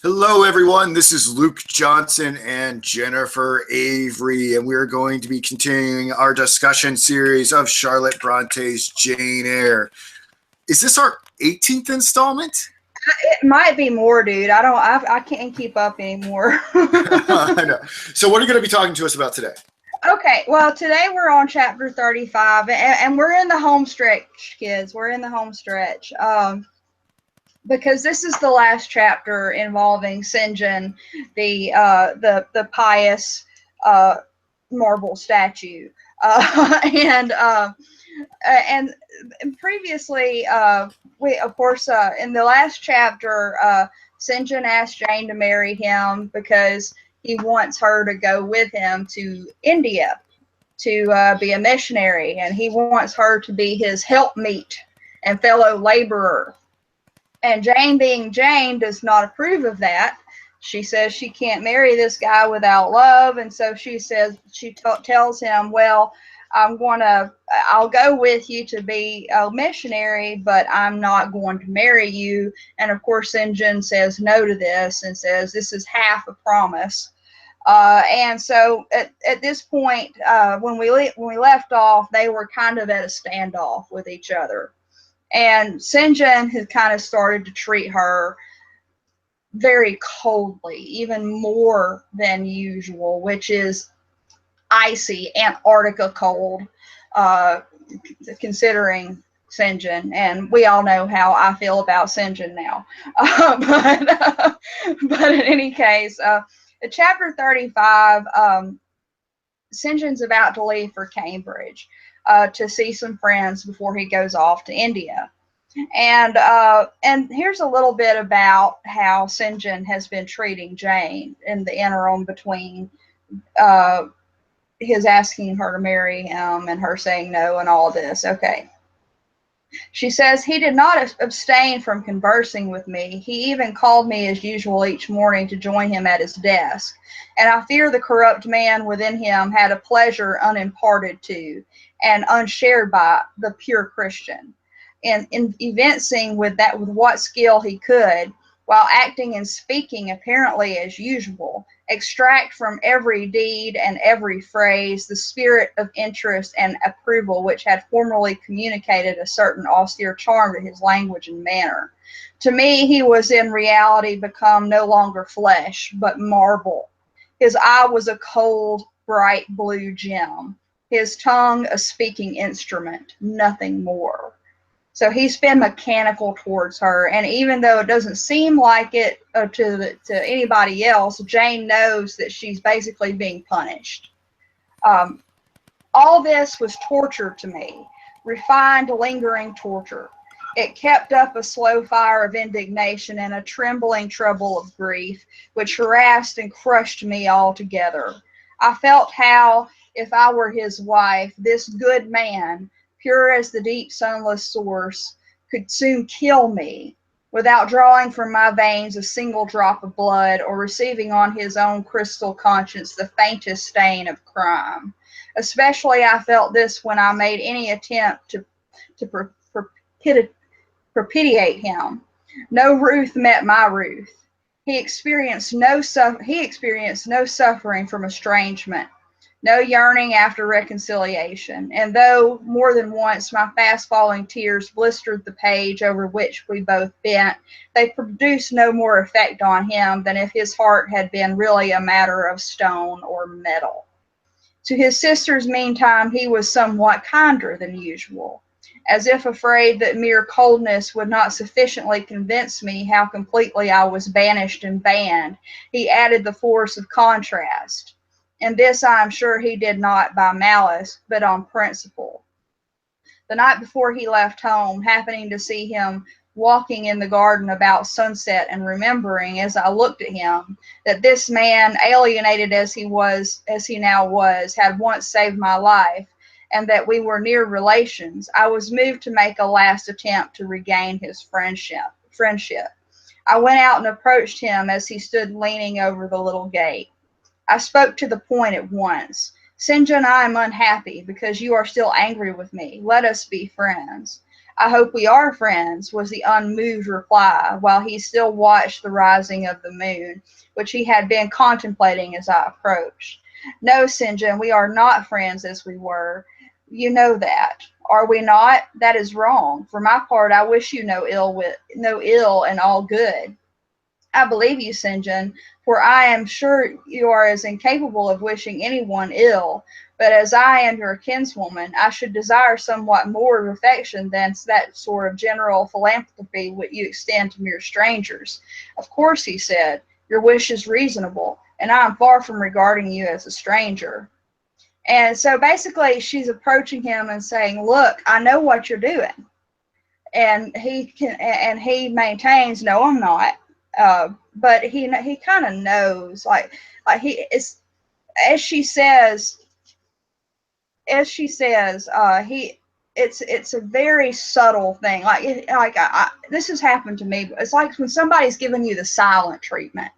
Hello, everyone. This is Luke Johnson and Jennifer Avery, and we're going to be continuing our discussion series of Charlotte Bronte's Jane Eyre. Is this our 18th installment? It might be more, dude. I can't keep up anymore. I know. So, what are you going to be talking to us about today? Okay, well, today we're on chapter 35, and we're in the home stretch, kids. We're in the home stretch. Because this is the last chapter involving St. John, the pious marble statue, and previously we of course in the last chapter St. John asked Jane to marry him because he wants her to go with him to India to be a missionary, and he wants her to be his helpmeet and fellow laborer. And Jane, being Jane, does not approve of that. She says she can't marry this guy without love, and so she tells him, "Well, I'll go with you to be a missionary, but I'm not going to marry you." And of course, St. John says no to this and says this is half a promise. And so at this point, when we left off, they were kind of at a standoff with each other. And St. John had kind of started to treat her very coldly, even more than usual, which is icy Antarctica cold, considering St. John. And we all know how I feel about St. John now. But in any case, in chapter 35, St. John's about to leave for Cambridge to see some friends before he goes off to India. And here's a little bit about how St. John has been treating Jane in the interim between his asking her to marry him and her saying no and all this. Okay. She says, he did not abstain from conversing with me. He even called me as usual each morning to join him at his desk. And I fear the corrupt man within him had a pleasure unimparted to and unshared by the pure Christian, and in evincing with what skill he could, while acting and speaking apparently as usual, extract from every deed and every phrase the spirit of interest and approval which had formerly communicated a certain austere charm to his language and manner. To me he was in reality become no longer flesh, but marble. His eye was a cold, bright blue gem, his tongue a speaking instrument, nothing more. So he's been mechanical towards her, and even though it doesn't seem like it to anybody else, Jane knows that she's basically being punished. All this was torture to me, refined, lingering torture. It kept up a slow fire of indignation and a trembling trouble of grief, which harassed and crushed me altogether. I felt how, if I were his wife, this good man, pure as the deep sunless source, could soon kill me, without drawing from my veins a single drop of blood, or receiving on his own crystal conscience the faintest stain of crime. Especially I felt this when I made any attempt to propitiate him. No ruth met my ruth. He experienced no suffering from estrangement, no yearning after reconciliation, and though more than once my fast-falling tears blistered the page over which we both bent, they produced no more effect on him than if his heart had been really a matter of stone or metal. To his sisters, meantime, he was somewhat kinder than usual. As if afraid that mere coldness would not sufficiently convince me how completely I was banished and banned, he added the force of contrast. And this I am sure he did not by malice, but on principle. The night before he left home, happening to see him walking in the garden about sunset, and remembering, as I looked at him, that this man, alienated as he now was, had once saved my life, and that we were near relations, I was moved to make a last attempt to regain his friendship. I went out and approached him as he stood leaning over the little gate. I spoke to the point at once. St. John, I am unhappy because you are still angry with me. Let us be friends. I hope we are friends, was the unmoved reply, while he still watched the rising of the moon, which he had been contemplating as I approached. No, St. John, we are not friends as we were. You know that. Are we not? That is wrong. For my part, I wish you no ill and all good. I believe you, St. John, for I am sure you are as incapable of wishing anyone ill. But as I am your kinswoman, I should desire somewhat more of affection than that sort of general philanthropy which you extend to mere strangers. Of course, he said, your wish is reasonable, and I am far from regarding you as a stranger. And so basically, she's approaching him and saying, "Look, I know what you're doing," and he maintains, "No, I'm not." But he kind of knows, like he is, as she says, he it's a very subtle thing. This has happened to me. It's like when somebody's giving you the silent treatment.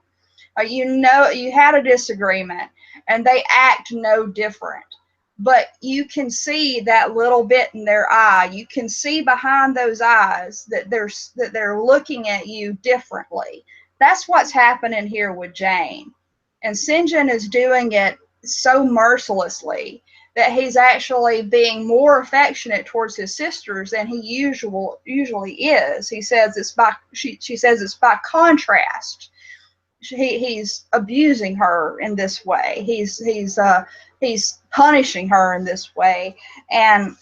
You know, you had a disagreement and they act no different, but you can see that little bit in their eye. You can see behind those eyes that they're looking at you differently. That's what's happening here with Jane. And St. John is doing it so mercilessly that he's actually being more affectionate towards his sisters than he usually is. He says it's by she says it's by contrast. He's abusing her in this way. He's punishing her in this way, and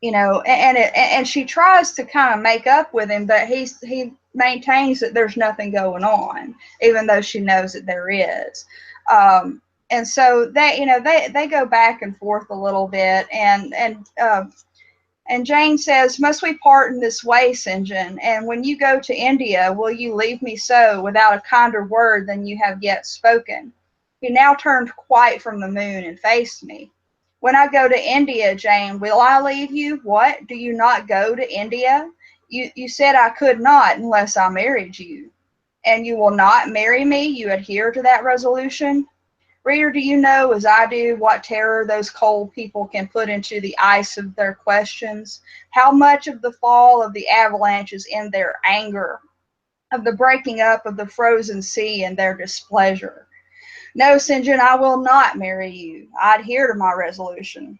and she tries to kind of make up with him, but he maintains that there's nothing going on, even though she knows that there is. And so they go back and forth a little bit, and Jane says, "Must we part in this way, St. John? And when you go to India, will you leave me so, without a kinder word than you have yet spoken?" He now turned quite from the moon and faced me. "When I go to India, Jane, will I leave you? What? Do you not go to India? You said I could not unless I married you. And you will not marry me? You adhere to that resolution? Reader, do you know, as I do, what terror those cold people can put into the ice of their questions? How much of the fall of the avalanche is in their anger, of the breaking up of the frozen sea in their displeasure? No, St. John, I will not marry you. I adhere to my resolution."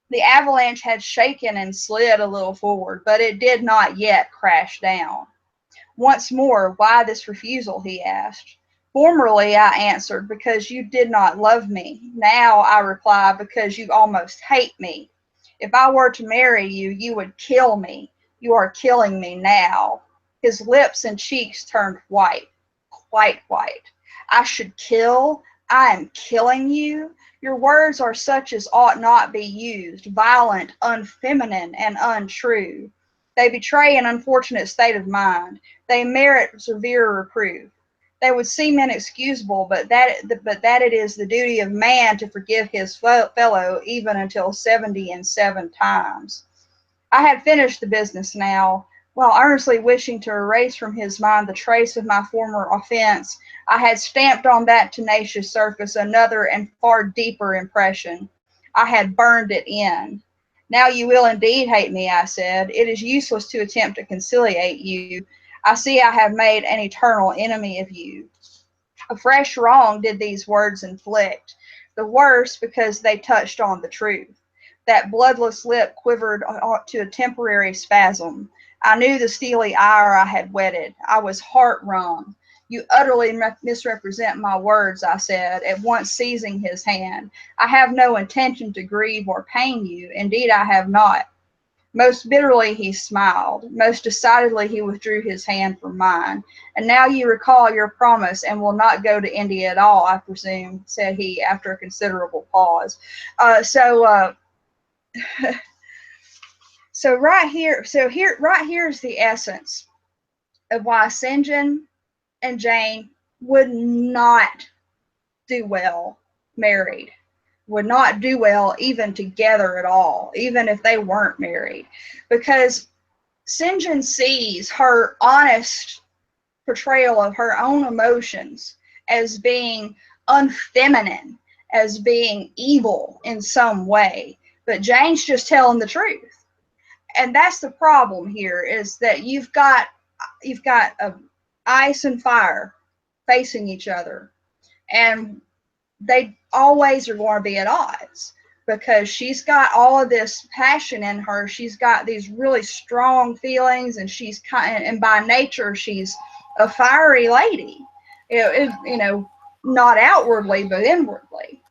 The avalanche had shaken and slid a little forward, but it did not yet crash down. "Once more, why this refusal?" he asked. "Formerly," I answered, "because you did not love me. Now," I reply, "because you almost hate me. If I were to marry you, you would kill me. You are killing me now." His lips and cheeks turned white, quite white. "I should kill? I am killing you? Your words are such as ought not be used, violent, unfeminine, and untrue. They betray an unfortunate state of mind. They merit severe reproof. They would seem inexcusable, but that it is the duty of man to forgive his fellow even until 77 times." I had finished the business now. While earnestly wishing to erase from his mind the trace of my former offense, I had stamped on that tenacious surface another and far deeper impression. I had burned it in. "Now you will indeed hate me," I said. "It is useless to attempt to conciliate you. I see I have made an eternal enemy of you." A fresh wrong did these words inflict, the worse because they touched on the truth. That bloodless lip quivered to a temporary spasm. I knew the steely ire I had whetted. I was heart-wrung. "You utterly misrepresent my words," I said, at once seizing his hand. "I have no intention to grieve or pain you. Indeed, I have not." Most bitterly he smiled. Most decidedly he withdrew his hand from mine. "And now you recall your promise and will not go to India at all, I presume," said he after a considerable pause. So right here is the essence of why St. John and Jane would not do well married, would not do well even together at all, even if they weren't married, because St. John sees her honest portrayal of her own emotions as being unfeminine, as being evil in some way, but Jane's just telling the truth. and that's the problem here, is that you've got ice and fire facing each other, and they always are going to be at odds, because she's got all of this passion in her. She's got these really strong feelings, and and by nature she's a fiery lady, not outwardly but inwardly.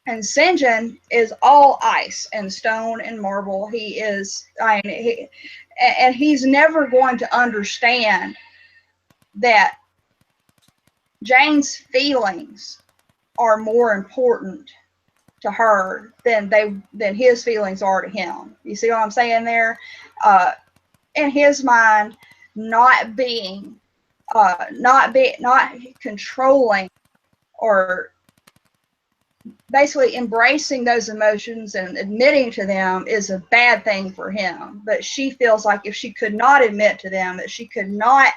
And Sinjin is all ice and stone and marble. He is, and he's never going to understand that Jane's feelings are more important to her than his feelings are to him. You see what I'm saying there? In his mind, not controlling, or basically embracing those emotions and admitting to them, is a bad thing for him. But she feels like if she could not admit to them, that she could not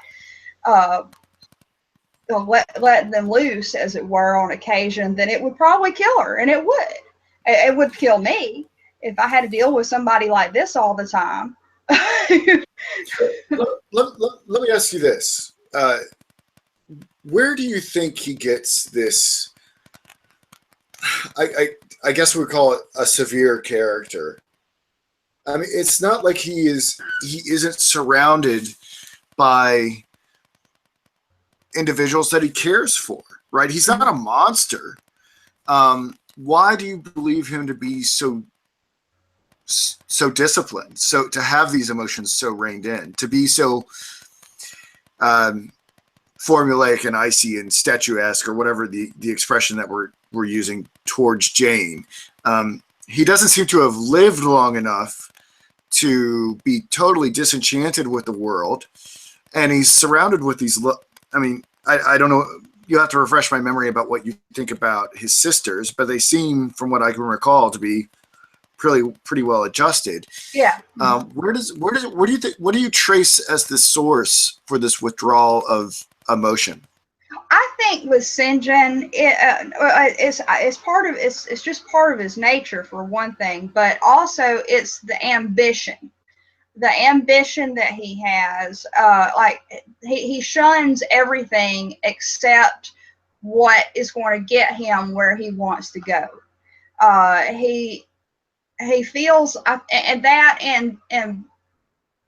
let them loose, as it were, on occasion, then it would probably kill her. And it would kill me if I had to deal with somebody like this all the time. Let me ask you this. Where do you think he gets this? I guess we call it a severe character. I mean, it's not like he isn't surrounded by individuals that he cares for, right? He's not a monster. Why do you believe him to be so disciplined, so to have these emotions so reined in, to be so formulaic and icy and statuesque, or whatever the expression that we're using towards Jane? He doesn't seem to have lived long enough to be totally disenchanted with the world, and he's surrounded with these. I mean, I don't know. You have to refresh my memory about what you think about his sisters, but they seem, from what I can recall, to be pretty well adjusted. Yeah. What do you trace as the source for this withdrawal of emotion? I think with Sinjin, it's just part of his nature, for one thing, but also it's the ambition that he has. Like he shuns everything except what is going to get him where he wants to go. He feels, and that and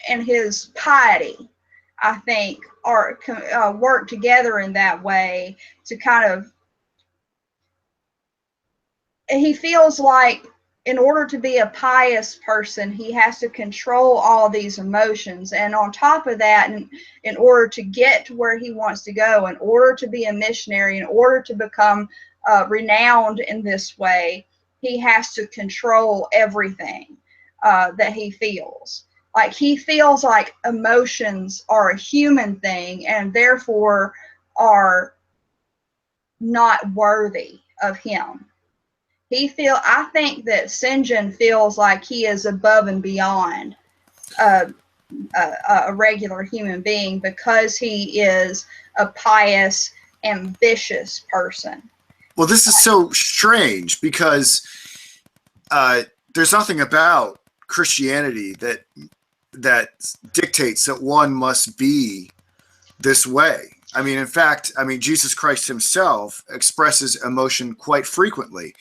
his piety, I think, are work together in that way to kind of. He feels like, in order to be a pious person, he has to control all these emotions, and on top of that, in order to get to where he wants to go, in order to be a missionary, in order to become renowned in this way, he has to control everything that he feels. Like, he feels like emotions are a human thing, and therefore are not worthy of him. I think that Sinjin feels like he is above and beyond a regular human being, because he is a pious, ambitious person. Well, this is so strange, because there's nothing about Christianity that dictates that one must be this way. I mean, in fact, Jesus Christ himself expresses emotion quite frequently.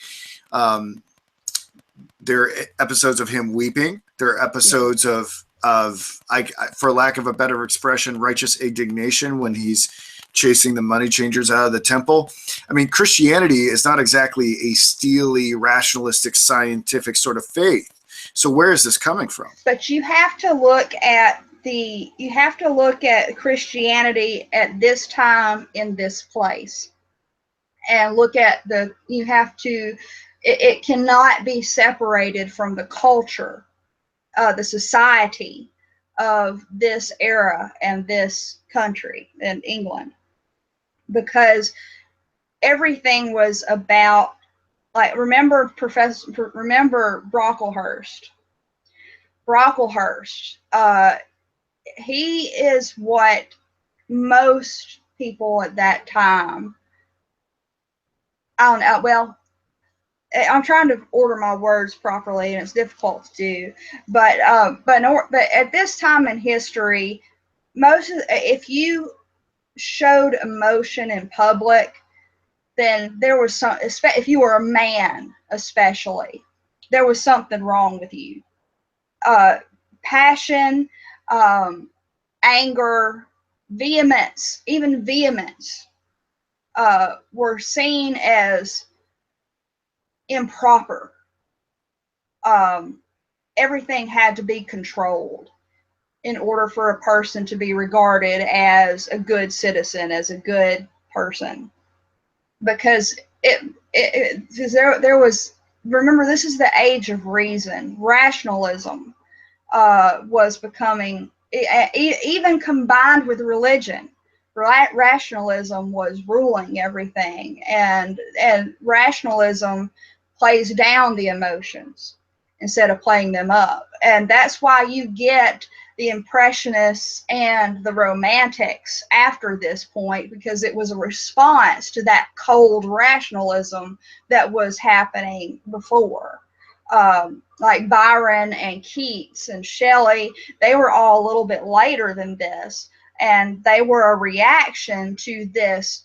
There are episodes of him weeping. There are episodes of for lack of a better expression, righteous indignation, when he's chasing the money changers out of the temple. I mean, Christianity is not exactly a steely, rationalistic, scientific sort of faith. So where is this coming from? But you have to look at Christianity at this time, in this place, and look at it cannot be separated from the culture, the society of this era and this country in England, because everything was about, like, remember Brocklehurst. He is what most people at that time, I don't know, well, I'm trying to order my words properly, and it's difficult to do. But at this time in history, if you showed emotion in public, then there was some. If you were a man, especially, there was something wrong with you. Passion, um, anger, vehemence, even vehemence, were seen as improper. Um, Everything had to be controlled in order for a person to be regarded as a good citizen, as a good person. Because there was, remember, this is the age of reason. Rationalism was becoming, even combined with religion. Rationalism was ruling everything, and rationalism plays down the emotions instead of playing them up. And that's why you get the Impressionists and the Romantics after this point, because it was a response to that cold rationalism that was happening before. Like Byron and Keats and Shelley, they were all a little bit later than this, and they were a reaction to this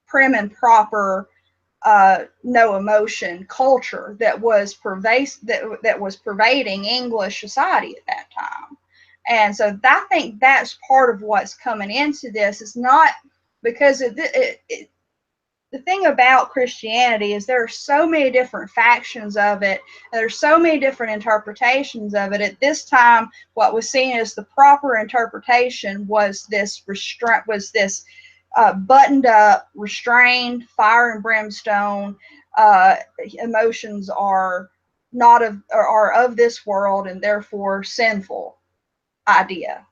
prim and proper, no emotion culture that was that was pervading English society at that time. And so I think that's part of what's coming into this. It's not because the thing about Christianity is there are so many different factions of it, and there's so many different interpretations of it. At this time, what was seen as the proper interpretation was this buttoned up, restrained, fire and brimstone. Emotions are not of are of this world, and therefore sinful idea.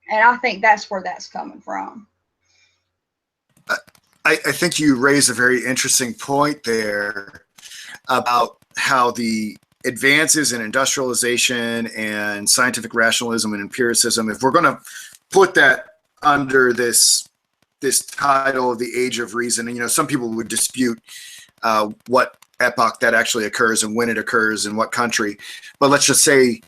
And I think that's where that's coming from. I think you raise a very interesting point there about how the advances in industrialization and scientific rationalism and empiricism, if we're going to put that under this title of the Age of Reason, and some people would dispute what epoch that actually occurs and when it occurs in what country, but let's just say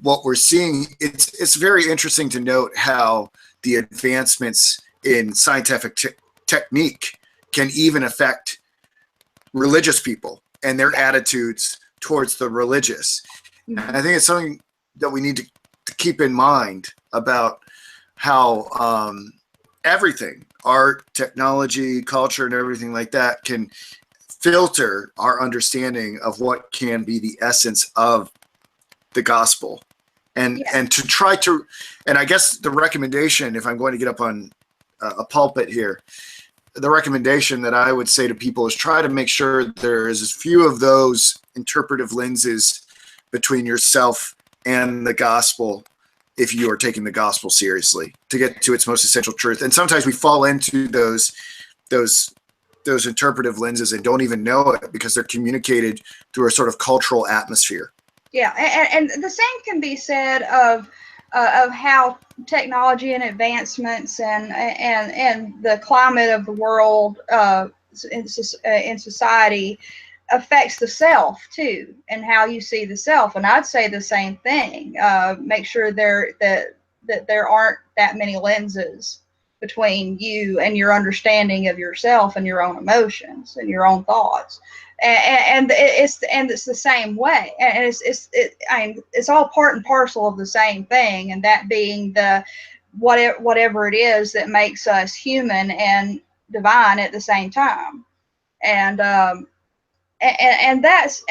what we're seeing, it's very interesting to note how the advancements in scientific technique can even affect religious people and their attitudes towards the religious. Mm-hmm. And I think it's something that we need to keep in mind about how everything, art, technology, culture, and everything like that can filter our understanding of what can be the essence of the gospel. And to try to, and I guess the recommendation, if I'm going to get up on a pulpit here, the recommendation that I would say to people is try to make sure there is as few of those interpretive lenses between yourself and the gospel if you are taking the gospel seriously to get to its most essential truth. And sometimes we fall into those interpretive lenses and don't even know it because they're communicated through a sort of cultural atmosphere. Yeah, and the same can be said of how technology and advancements and the climate of the world in society affects the self too, and how you see the self. And I'd say the same thing. Make sure that there aren't that many lenses between you and your understanding of yourself and your own emotions and your own thoughts. And it's the same way, and it's all part and parcel of the same thing, and that being the whatever it is that makes us human and divine at the same time. And that's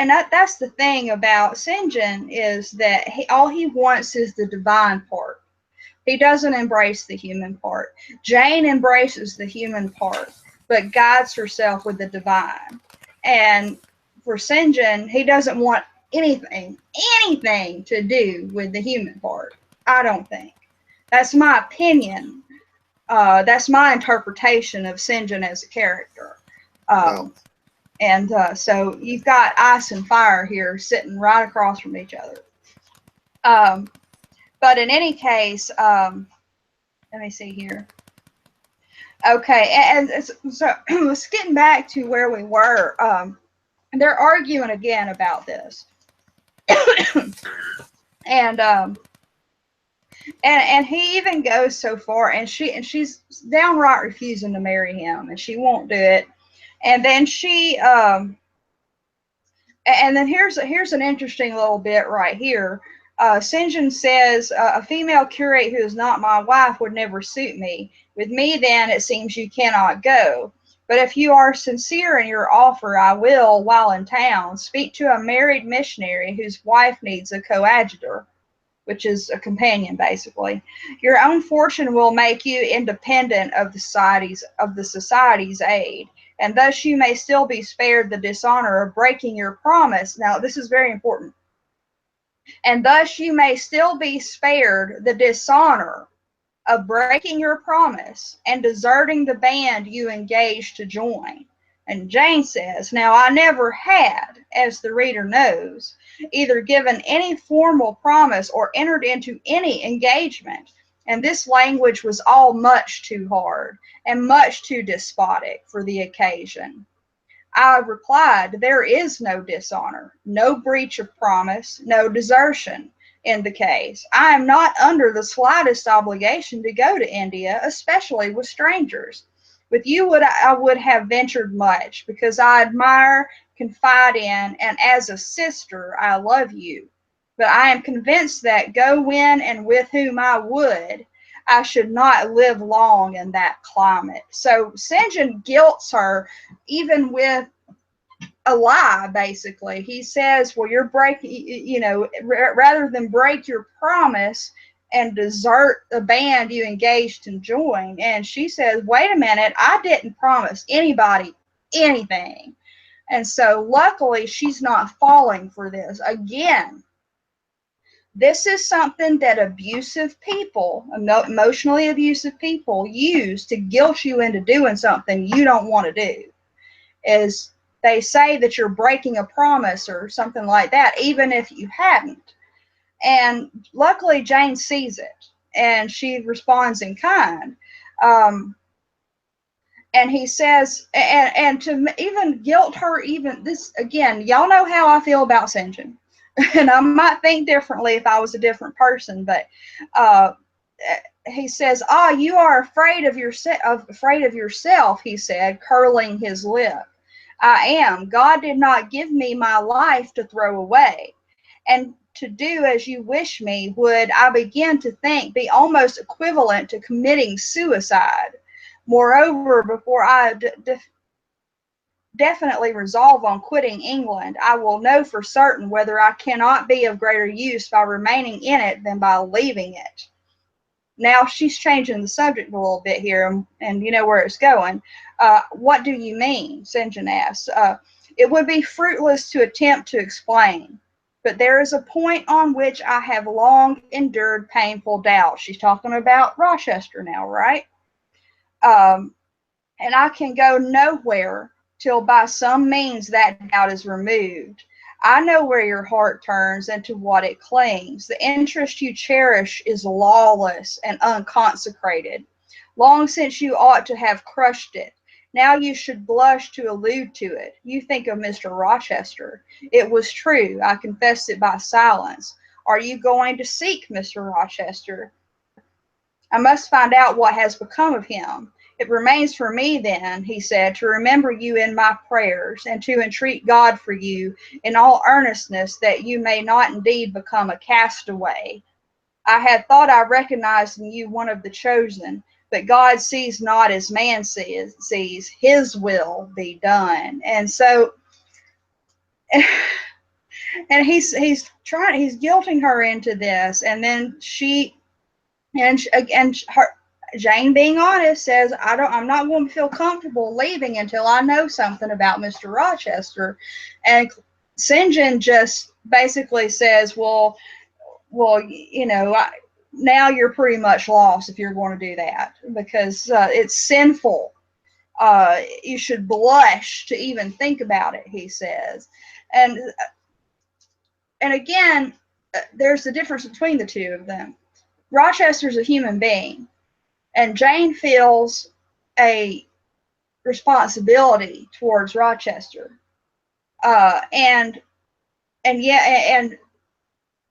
the thing about St. John, is that all he wants is the divine part. He doesn't embrace the human part. Jane embraces the human part, but guides herself with the divine. And for St. John, he doesn't want anything to do with the human part. I don't think. That's my opinion. That's my interpretation of St. John as a character. And so you've got ice and fire here sitting right across from each other. But in any case, let me see here. Okay, and so let's getting back to where we were. And they're arguing again about this. and and he even goes so far, and she's downright refusing to marry him, and she won't do it. And then and then here's an interesting little bit right here. St. John says, a female curate who is not my wife would never suit me. With me, then, it seems you cannot go. But if you are sincere in your offer, I will, while in town, speak to a married missionary whose wife needs a coadjutor, which is a companion, basically. Your own fortune will make you independent of the society's aid, and thus you may still be spared the dishonor of breaking your promise. Now, this is very important. And thus you may still be spared the dishonor of breaking your promise and deserting the band you engaged to join. And Jane says, now I never had, as the reader knows, either given any formal promise or entered into any engagement. And this language was all much too hard and much too despotic for the occasion. I replied, there is no dishonor, no breach of promise, no desertion in the case. I am not under the slightest obligation to go to India, especially with strangers. With you I would have ventured much, because I admire, confide in, and as a sister I love you. But I am convinced that go when and with whom I would, I should not live long in that climate. So St. John guilts her, even with a lie, basically. He says, well, you're breaking, rather than break your promise and desert the band you engaged and joined. And she says, wait a minute, I didn't promise anybody anything. And so luckily she's not falling for this. Again, this is something that abusive people, emotionally abusive people, use to guilt you into doing something you don't want to do. Is they say that you're breaking a promise or something like that, even if you hadn't. And luckily Jane sees it, and she responds in kind. And he says, and to even guilt her, even this, again, y'all know how I feel about St. John. And I might think differently if I was a different person, but he says, you are afraid of yourself, he said, curling his lip. I am. God did not give me my life to throw away. And to do as you wish me would, I begin to think, be almost equivalent to committing suicide. Moreover, before I definitely resolve on quitting England, I will know for certain whether I cannot be of greater use by remaining in it than by leaving it. Now she's changing the subject a little bit here, and you know where it's going. What do you mean? St. John asks. It would be fruitless to attempt to explain, but there is a point on which I have long endured painful doubt. She's talking about Rochester now, right? And I can go nowhere till by some means that doubt is removed. I know where your heart turns and to what it clings. The interest you cherish is lawless and unconsecrated. Long since you ought to have crushed it. Now you should blush to allude to it. You think of Mr. Rochester. It was true. I confessed it by silence. Are you going to seek Mr. Rochester? I must find out what has become of him. It remains for me then, he said, to remember you in my prayers, and to entreat God for you in all earnestness, that you may not indeed become a castaway. I had thought I recognized in you one of the chosen, but God sees not as man sees. His will be done. And so, and he's guilting her into this, and then Jane, being honest, says, I'm not going to feel comfortable leaving until I know something about Mr. Rochester. And St. John just basically says, well, now you're pretty much lost if you're going to do that, because it's sinful. You should blush to even think about it, he says. And again, there's a difference between the two of them. Rochester's a human being. And Jane feels a responsibility towards Rochester. And yeah, and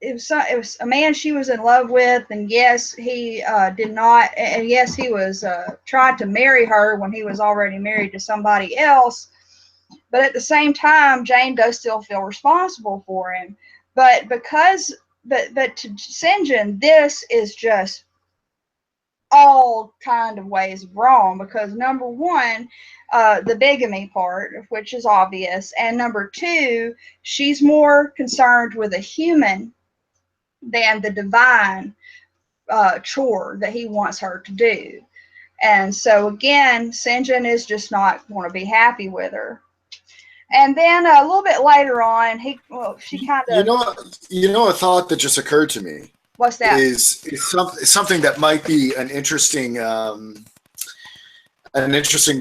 it was a man she was in love with, and yes, he did not, and yes, he was tried to marry her when he was already married to somebody else. But at the same time, Jane does still feel responsible for him. But to St. John, this is just all kind of ways wrong, because number one, the bigamy part, which is obvious, and number two, she's more concerned with a human than the divine chore that he wants her to do. And so again, St. John is just not going to be happy with her. And then a little bit later on, she kind of. A thought that just occurred to me. What's that? Is something that might be an interesting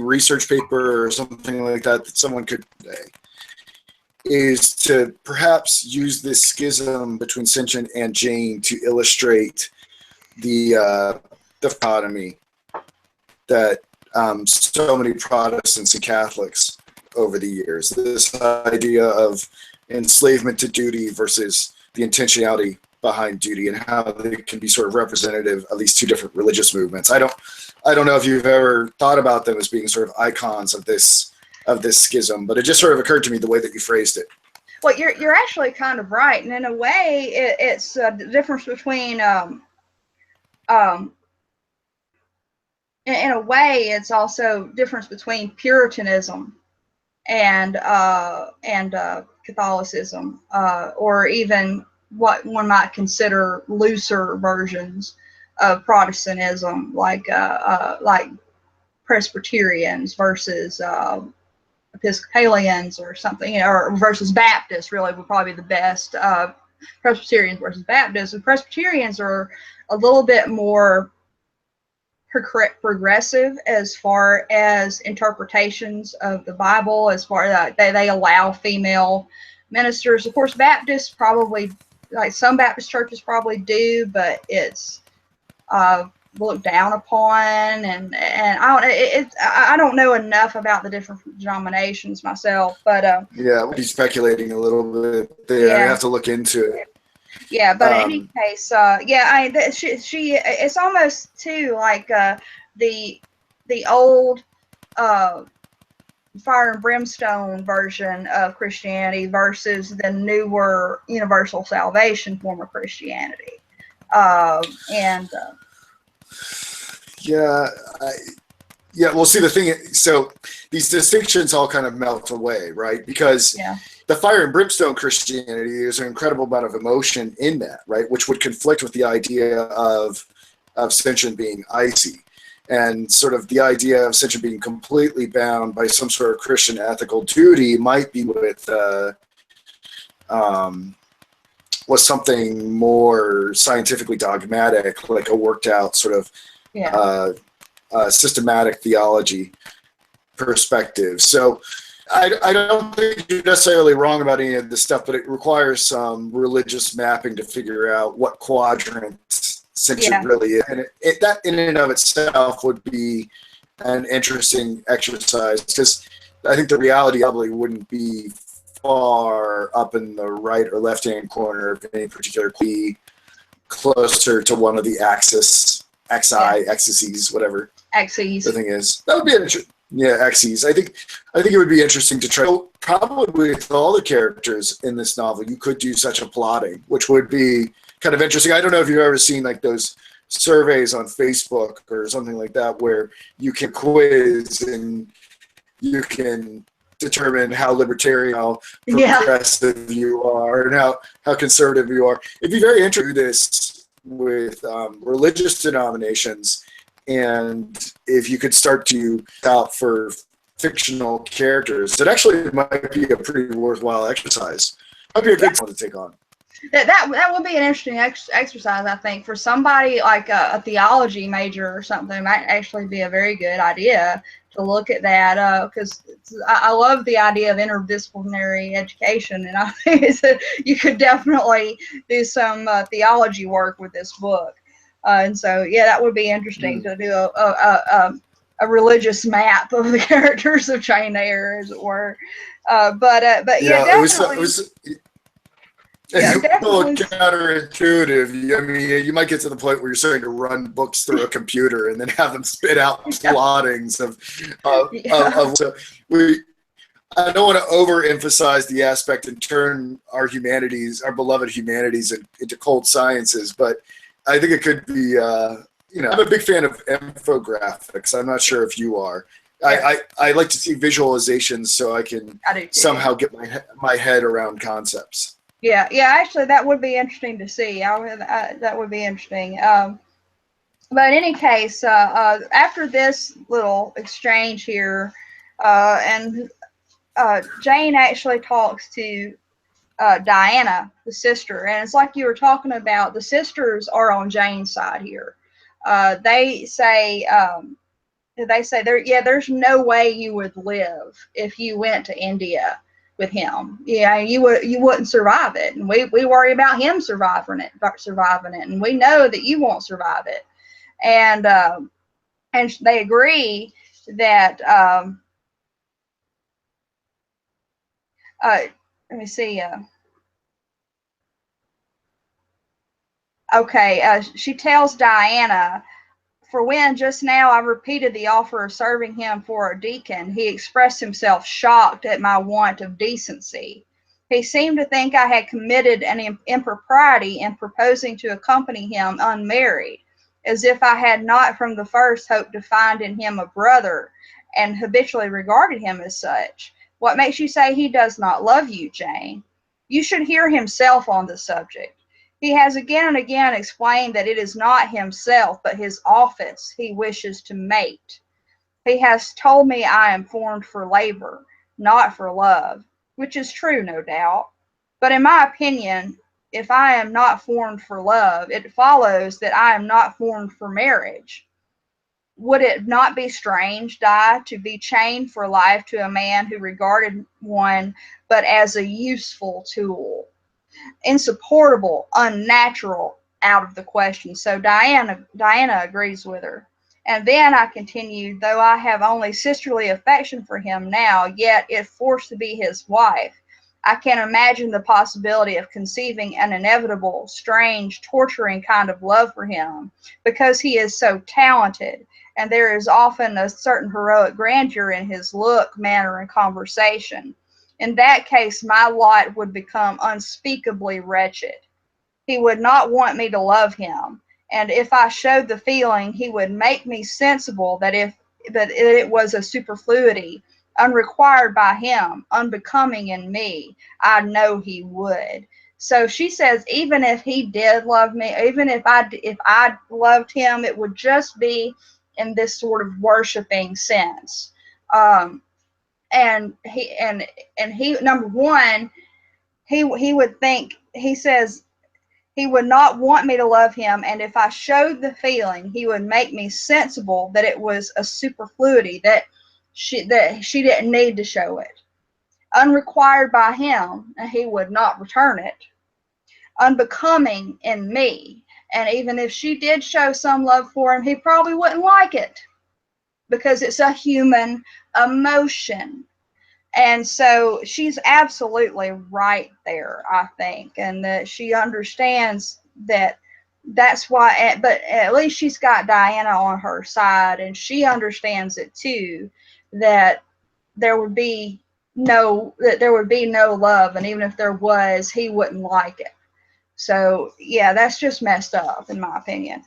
research paper or something like that someone could is to perhaps use this schism between St. John and Jane to illustrate the dichotomy that so many Protestants and Catholics over the years. This idea of enslavement to duty versus the intentionality behind duty, and how they can be sort of representative of these two different religious movements. I don't know if you've ever thought about them as being sort of icons of this schism, but it just sort of occurred to me the way that you phrased it. Well, you're actually kind of right, and in a way, it's the difference between in a way, it's also difference between Puritanism and Catholicism, or even what one might consider looser versions of Protestantism, like Presbyterians versus Episcopalians or something, or versus Baptists. Really, would probably be the best. Presbyterians versus Baptists, and Presbyterians are a little bit more progressive as far as interpretations of the Bible, as far as they allow female ministers. Of course, Baptists probably, like some Baptist churches probably do, but it's looked down upon, and I don't know enough about the different denominations myself, but yeah, we'll be speculating a little bit there. Yeah. I have to look into it. Yeah, but in any case, she it's almost too like the old fire and brimstone version of Christianity versus the newer universal salvation form of Christianity. Well, see, the thing is, so these distinctions all kind of melt away, right? Because the fire and brimstone Christianity, there's an incredible amount of emotion in that, right? Which would conflict with the idea of St. John being icy, and sort of the idea of St. John being completely bound by some sort of Christian ethical duty might be with was something more scientifically dogmatic, like a worked out sort of systematic theology perspective. So I don't think you're necessarily wrong about any of this stuff, but it requires some religious mapping to figure out what quadrant St. John really is. And that in and of itself would be an interesting exercise, because I think the reality probably wouldn't be far up in the right or left-hand corner of any particular key, closer to one of the axes, whatever axes the thing is. That would be an interesting. Yeah, axes. I think it would be interesting to try. Probably with all the characters in this novel, you could do such a plotting, which would be kind of interesting. I don't know if you've ever seen like those surveys on Facebook or something like that, where you can quiz and you can determine how libertarian, how progressive you are, and how conservative you are. It'd be very interesting to do this with religious denominations. And if you could start to out for fictional characters, it actually might be a pretty worthwhile exercise. Might be a good one to take on. That would be an interesting exercise, I think, for somebody like a theology major or something. It might actually be a very good idea to look at that, because I love the idea of interdisciplinary education, and I think you could definitely do some theology work with this book. And so, that would be interesting to do a religious map of the characters of Jane Eyre, as it were. But yeah, Yeah, definitely. it was Yeah, a little definitely. counterintuitive. I mean, you might get to the point where you're starting to run books through a computer and then have them spit out Yeah, plottings yeah, so we. I don't want to overemphasize the aspect and turn our humanities, our beloved humanities, into cold sciences, but I think it could be. I'm a big fan of infographics. I'm not sure if you are. yeah. I like to see visualizations so I can I do too. somehow get my head around concepts. Yeah, yeah. Actually, that would be interesting to see. That would be interesting. But in any case, after this little exchange here, and Jane actually talks to Diana, the sister, and it's like you were talking about. The sisters are on Jane's side here. They say there, yeah, there's no way you would live if you went to India with him. Yeah, you wouldn't survive it, and we worry about him surviving it, and we know that you won't survive it, and they agree that uh, let me see. Okay, she tells Diana, for when just now I repeated the offer of serving him for a deacon, he expressed himself shocked at my want of decency. He seemed to think I had committed an impropriety in proposing to accompany him unmarried, as if I had not from the first hoped to find in him a brother, and habitually regarded him as such. What makes you say he does not love you, Jane? You should hear himself on the subject. He has again and again explained that it is not himself, but his office he wishes to mate. He has told me I am formed for labor, not for love, which is true, no doubt. But in my opinion, if I am not formed for love, it follows that I am not formed for marriage. Would it not be strange, Di, to be chained for life to a man who regarded one but as a useful tool? Insupportable, unnatural, out of the question. So Diana agrees with her. And then I continued, though I have only sisterly affection for him now, yet if forced to be his wife, I can imagine the possibility of conceiving an inevitable, strange, torturing kind of love for him, because he is so talented, and there is often a certain heroic grandeur in his look, manner, and conversation. In that case, my lot would become unspeakably wretched. He would not want me to love him, and if I showed the feeling, he would make me sensible that it was a superfluity, unrequired by him, unbecoming in me. I know he would. So she says, even if he did love me, even if I loved him, it would just be in this sort of worshiping sense. Um, and he number one, he would think, he says, he would not want me to love him, and if I showed the feeling, he would make me sensible that it was a superfluity, that she didn't need to show it, unrequired by him, and he would not return it, unbecoming in me, and even if she did show some love for him, he probably wouldn't like it, because it's a human emotion. And so she's absolutely right there, I think, and that she understands that that's why, but at least she's got Diana on her side, and she understands it too, that there would be no love, and even if there was, he wouldn't like it. So yeah, that's just messed up in my opinion.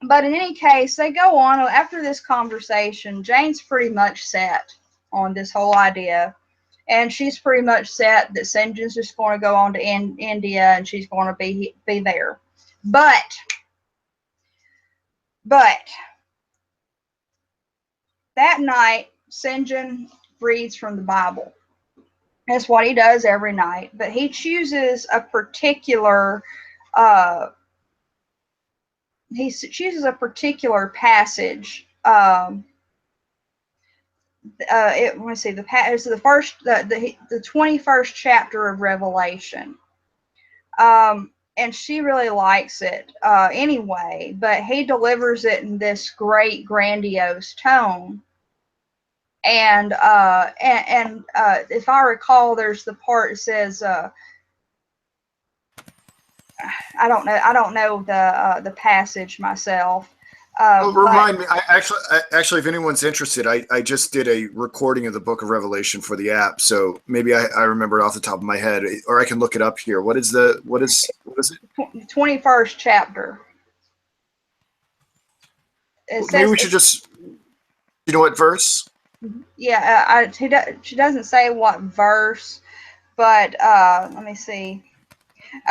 But in any case, they go on. After this conversation, Jane's pretty much set on this whole idea. And she's pretty much set that St. John's just going to go on to India, and she's going to be there. But that night, St. John reads from the Bible. That's what he does every night. But he chooses a particular uh, passage. Let me see. It's the first, the 21st chapter of Revelation. and she really likes it anyway, but he delivers it in this great grandiose tone. And if I recall, there's the part that says, I don't know the passage myself. Well, But remind me. Actually, if anyone's interested, I just did a recording of the Book of Revelation for the app, so maybe I remember it off the top of my head, or I can look it up here. What is it? 21st chapter. It Maybe says, we should just, you know what verse? yeah, she doesn't say what verse, but let me see.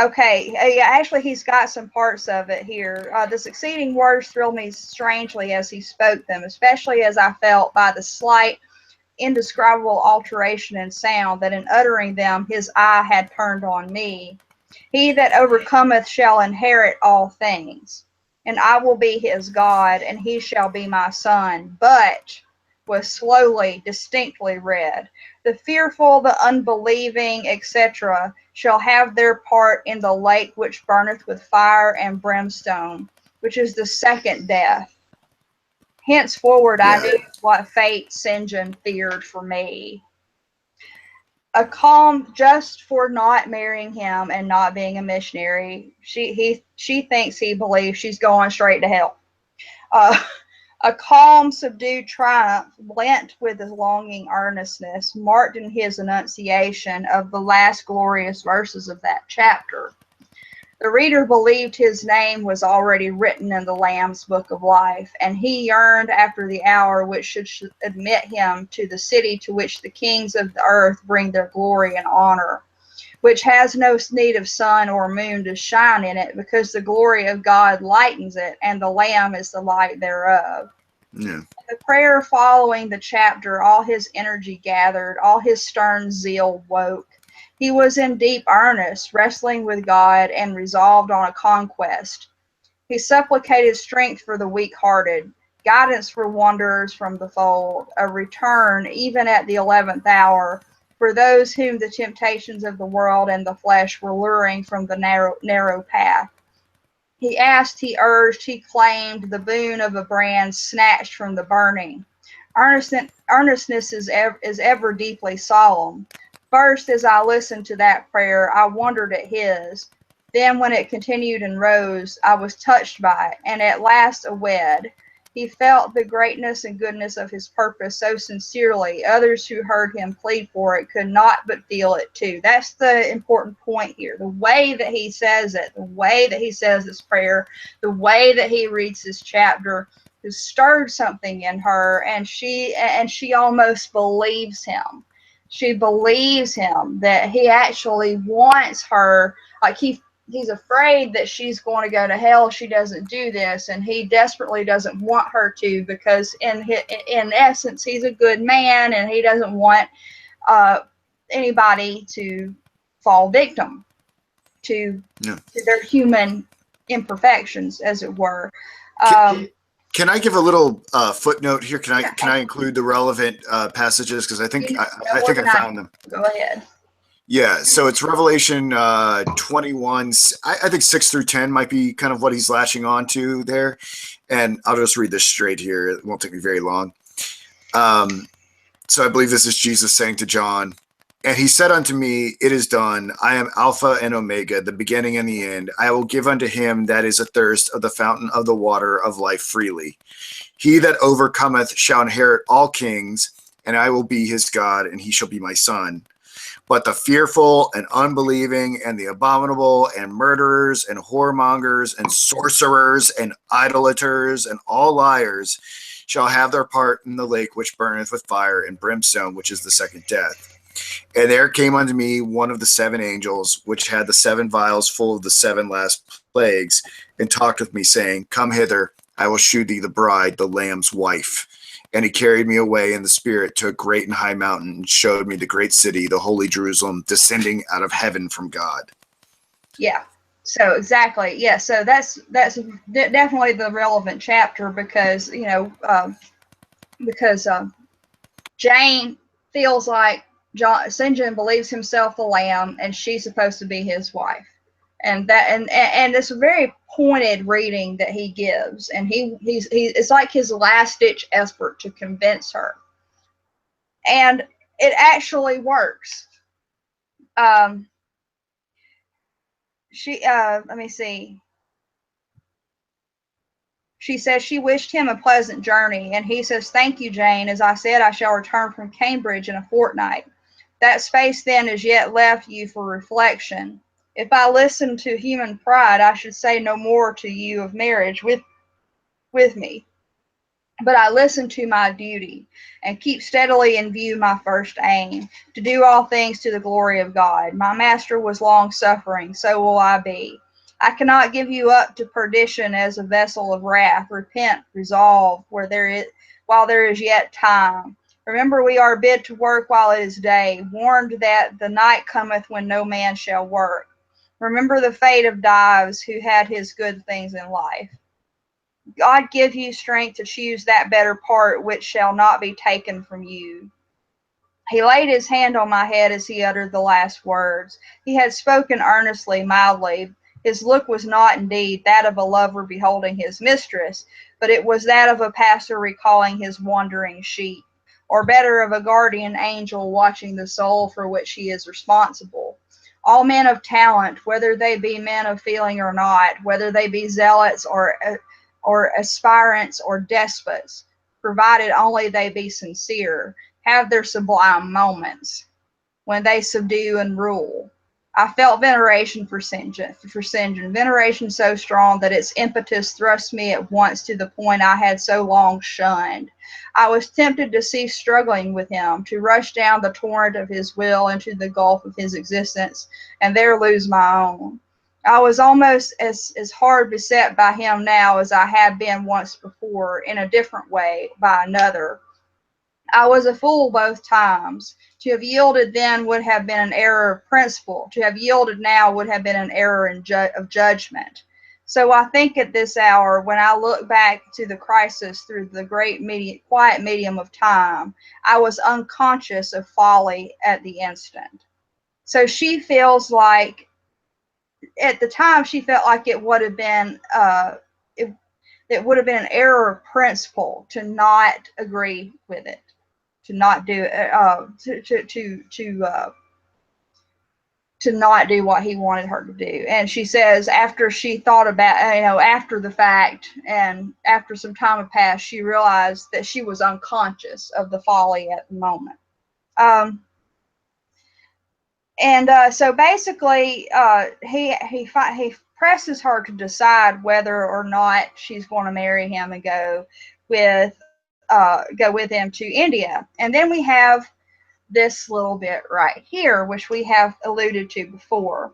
Okay, yeah, actually, he's got some parts of it here. The succeeding words thrilled me strangely as he spoke them, especially as I felt by the slight, indescribable alteration in sound that in uttering them his eye had turned on me. He that overcometh shall inherit all things, and I will be his God, and he shall be my son. But was slowly, distinctly read. The fearful, the unbelieving, etc., shall have their part in the lake which burneth with fire and brimstone, which is the second death. Henceforward I Yeah. knew what fate St. John feared for me. A calm just for not marrying him and not being a missionary. She thinks he believes she's going straight to hell. Uh, a calm, subdued triumph, blent with his longing earnestness, marked in his enunciation of the last glorious verses of that chapter. The reader believed his name was already written in the Lamb's book of life, and he yearned after the hour which should admit him to the city to which the kings of the earth bring their glory and honor, which has no need of sun or moon to shine in it, because the glory of God lightens it, and the Lamb is the light thereof. Yeah. The prayer following the chapter, all his energy gathered, all his stern zeal woke. He was in deep earnest, wrestling with God and resolved on a conquest. He supplicated strength for the weak-hearted, guidance for wanderers from the fold, a return, even at the 11th hour, for those whom the temptations of the world and the flesh were luring from the narrow path. He asked, he urged, he claimed the boon of a brand snatched from the burning. Earnestness is ever deeply solemn. First, as I listened to that prayer, I wondered at his. Then, when it continued and rose, I was touched by it, and at last awed. He felt the greatness and goodness of his purpose so sincerely, others who heard him plead for it could not but feel it too. That's the important point here. The way that he says it, the way that he says this prayer, the way that he reads this chapter has stirred something in her, and she almost believes him. She believes him that he actually wants her, like he's afraid that she's going to go to hell if she doesn't do this, and he desperately doesn't want her to, because in essence he's a good man, and he doesn't want anybody to fall victim to, Yeah. to their human imperfections, as it were. Can I give a little footnote here? Can Yeah, I include the relevant passages, because I think you know I more think than I I found them. do. Go ahead. Yeah, so it's Revelation 21. I think 6 through 10 might be kind of what he's latching on to there. And I'll just read this straight here. It won't take me very long. So I believe this is Jesus saying to John, and he said unto me, it is done. I am Alpha and Omega, the beginning and the end. I will give unto him that is athirst of the fountain of the water of life freely. He that overcometh shall inherit all kings, and I will be his God, and he shall be my son. But the fearful and unbelieving and the abominable and murderers and whoremongers and sorcerers and idolaters and all liars shall have their part in the lake which burneth with fire and brimstone, which is the second death. And there came unto me one of the seven angels, which had the seven vials full of the seven last plagues, and talked with me, saying, Come hither, I will shew thee the bride, the Lamb's wife. And he carried me away in the spirit to a great and high mountain, and showed me the great city, the holy Jerusalem, descending out of heaven from God. Yeah. So exactly. Yeah. So that's definitely the relevant chapter, because Jane feels like St. John believes himself the lamb, and she's supposed to be his wife, And it's a very pointed reading that he gives, and he's it's like his last ditch effort to convince her, and it actually works. um Let me see. She says she wished him a pleasant journey, and he says, "Thank you, Jane. As I said, I shall return from Cambridge in a fortnight. That space then is yet left you for reflection. If I listened to human pride, I should say no more to you of marriage with me. But I listen to my duty, and keep steadily in view my first aim, to do all things to the glory of God. My master was long suffering, so will I be. I cannot give you up to perdition as a vessel of wrath. Repent, resolve, while there is yet time. Remember, we are bid to work while it is day, warned that the night cometh when no man shall work. Remember the fate of Dives, who had his good things in life. God give you strength to choose that better part which shall not be taken from you." He laid his hand on my head as he uttered the last words. He had spoken earnestly, mildly. His look was not, indeed, that of a lover beholding his mistress, but it was that of a pastor recalling his wandering sheep, or better, of a guardian angel watching the soul for which he is responsible. All men of talent, whether they be men of feeling or not, whether they be zealots or aspirants or despots, provided only they be sincere, have their sublime moments when they subdue and rule. I felt veneration for St. John, veneration so strong that its impetus thrust me at once to the point I had so long shunned. I was tempted to cease struggling with him, to rush down the torrent of his will into the gulf of his existence, and there lose my own. I was almost as hard beset by him now as I had been once before, in a different way, by another. I was a fool both times. To have yielded then would have been an error of principle. To have yielded now would have been an error of judgment. So I think at this hour, when I look back to the crisis through the great quiet medium of time, I was unconscious of folly at the instant. So she feels like, at the time, she felt like it would have been it, it would have been an error of principle to not agree with it, to not do to not do what he wanted her to do. And she says, after she thought about, after the fact and after some time had passed, she realized that she was unconscious of the folly at the moment. So basically, he presses her to decide whether or not she's going to marry him and go with him to India. And then we have this little bit right here, which we have alluded to before.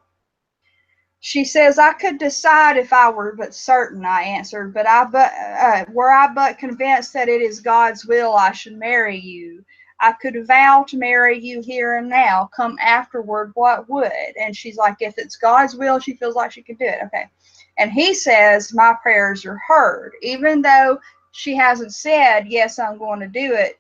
She says, "I could decide if I were but certain," I answered, were I but convinced that it is God's will I should marry you. I could vow to marry you here and now, come afterward what would." And she's like, if it's God's will, she feels like she could do it. Okay. And he says, "My prayers are heard." Even though she hasn't said, "Yes, I'm going to do it,"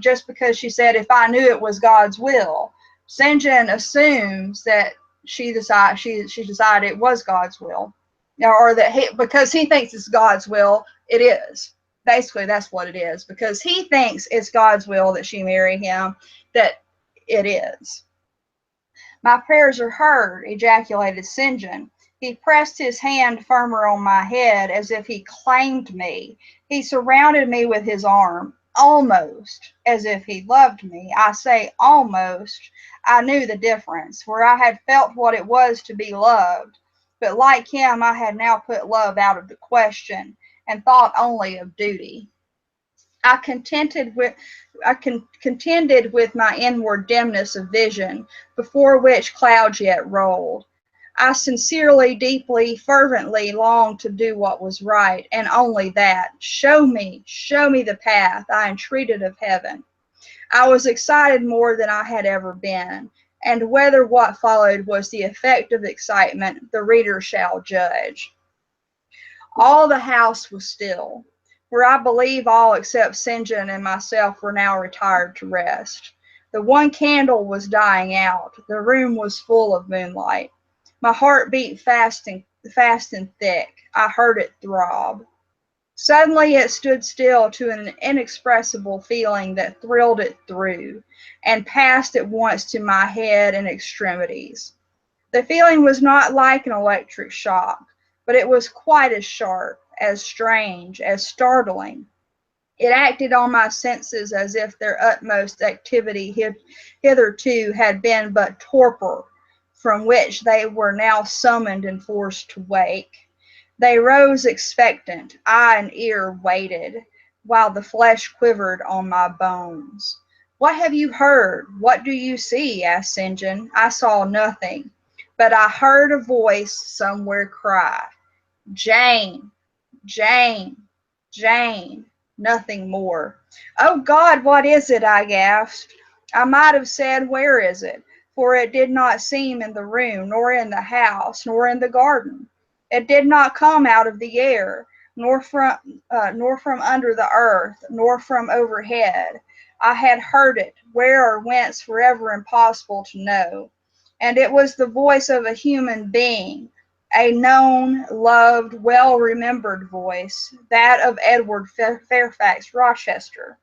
just because she said, "If I knew it was God's will," St. John assumes that she decided it was God's will, or that because he thinks it's God's will, it is. Basically, that's what it is, because he thinks it's God's will that she marry him, that it is. "My prayers are heard," ejaculated St. John. He pressed his hand firmer on my head as if he claimed me. He surrounded me with his arm, almost as if he loved me. I say almost. I knew the difference, for I had felt what it was to be loved. But like him, I had now put love out of the question and thought only of duty. I contended with my inward dimness of vision, before which clouds yet rolled. I sincerely, deeply, fervently longed to do what was right, and only that. Show me the path, I entreated of heaven. I was excited more than I had ever been, and whether what followed was the effect of excitement, the reader shall judge. All the house was still, where I believe all except St. John and myself were now retired to rest. The one candle was dying out. The room was full of moonlight. My heart beat fast and thick. I heard it throb. Suddenly it stood still to an inexpressible feeling that thrilled it through, and passed at once to my head and extremities. The feeling was not like an electric shock, but it was quite as sharp, as strange, as startling. It acted on my senses as if their utmost activity hitherto had been but torpor, from which they were now summoned and forced to wake. They rose expectant, eye and ear waited, while the flesh quivered on my bones. "What have you heard? What do you see?" asked St. John. I saw nothing, but I heard a voice somewhere cry, "Jane, Jane, Jane," nothing more. "Oh God, what is it?" I gasped. I might have said, "Where is it?" for it did not seem in the room, nor in the house, nor in the garden. It did not come out of the air, nor from under the earth, nor from overhead. I had heard it, where or whence forever impossible to know, and it was the voice of a human being, a known, loved, well-remembered voice, that of Edward Fairfax Rochester,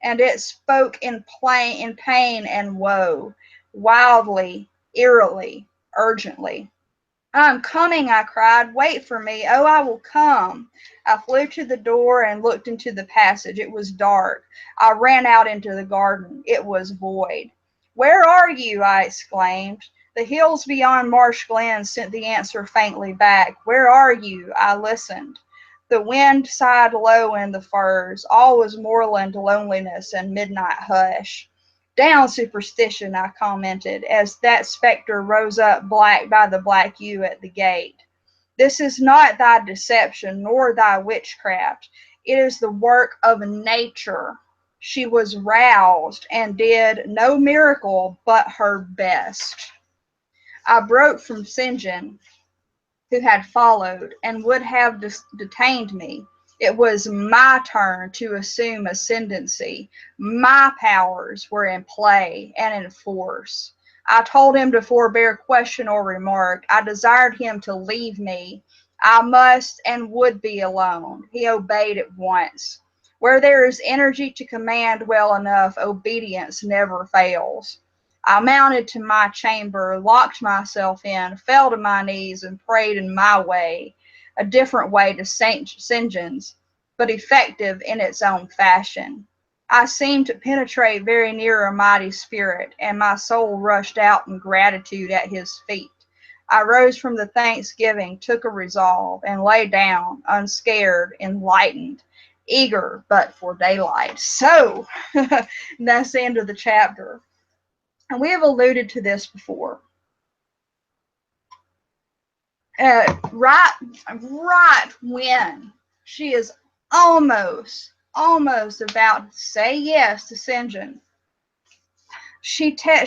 and it spoke in pain and woe, wildly, eerily, urgently. "I'm coming," I cried. "Wait for me. Oh, I will come." I flew to the door and looked into the passage. It was dark. I ran out into the garden. It was void. "Where are you?" I exclaimed. The hills beyond Marsh Glen sent the answer faintly back. "Where are you?" I listened. The wind sighed low in the firs. All was moorland loneliness and midnight hush. "Down, superstition," I commented, as that spectre rose up black by the black yew at the gate. "This is not thy deception, nor thy witchcraft. It is the work of nature. She was roused, and did no miracle but her best." I broke from St. John, who had followed, and would have detained me. It was my turn to assume ascendancy. My powers were in play and in force. I told him to forbear question or remark. I desired him to leave me. I must and would be alone. He obeyed at once. Where there is energy to command well enough, obedience never fails. I mounted to my chamber, locked myself in, fell to my knees, and prayed in my way, a different way to St. John's, but effective in its own fashion. I seemed to penetrate very near a mighty spirit, and my soul rushed out in gratitude at his feet. I rose from the thanksgiving, took a resolve, and lay down, unscared, enlightened, eager but for daylight. So, that's the end of the chapter. And we have alluded to this before. Right when she is almost about to say yes to St. John, she kind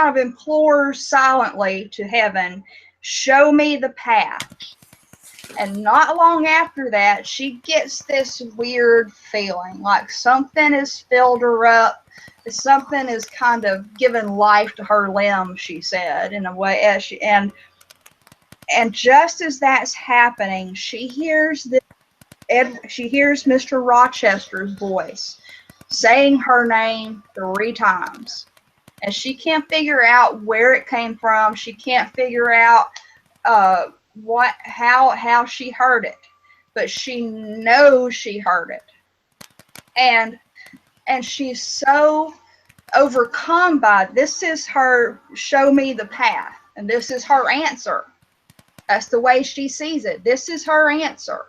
of implores silently to heaven, "Show me the path." And not long after that, she gets this weird feeling like something has filled her up. Something is kind of given life to her limbs, she said, in a way. And just as that's happening, she hears Mr. Rochester's voice saying her name 3 times. And she can't figure out where it came from. She can't figure out how she heard it, but she knows she heard it, and she's so overcome by this is her "show me the path," and this is her answer. That's the way she sees it. This is her answer.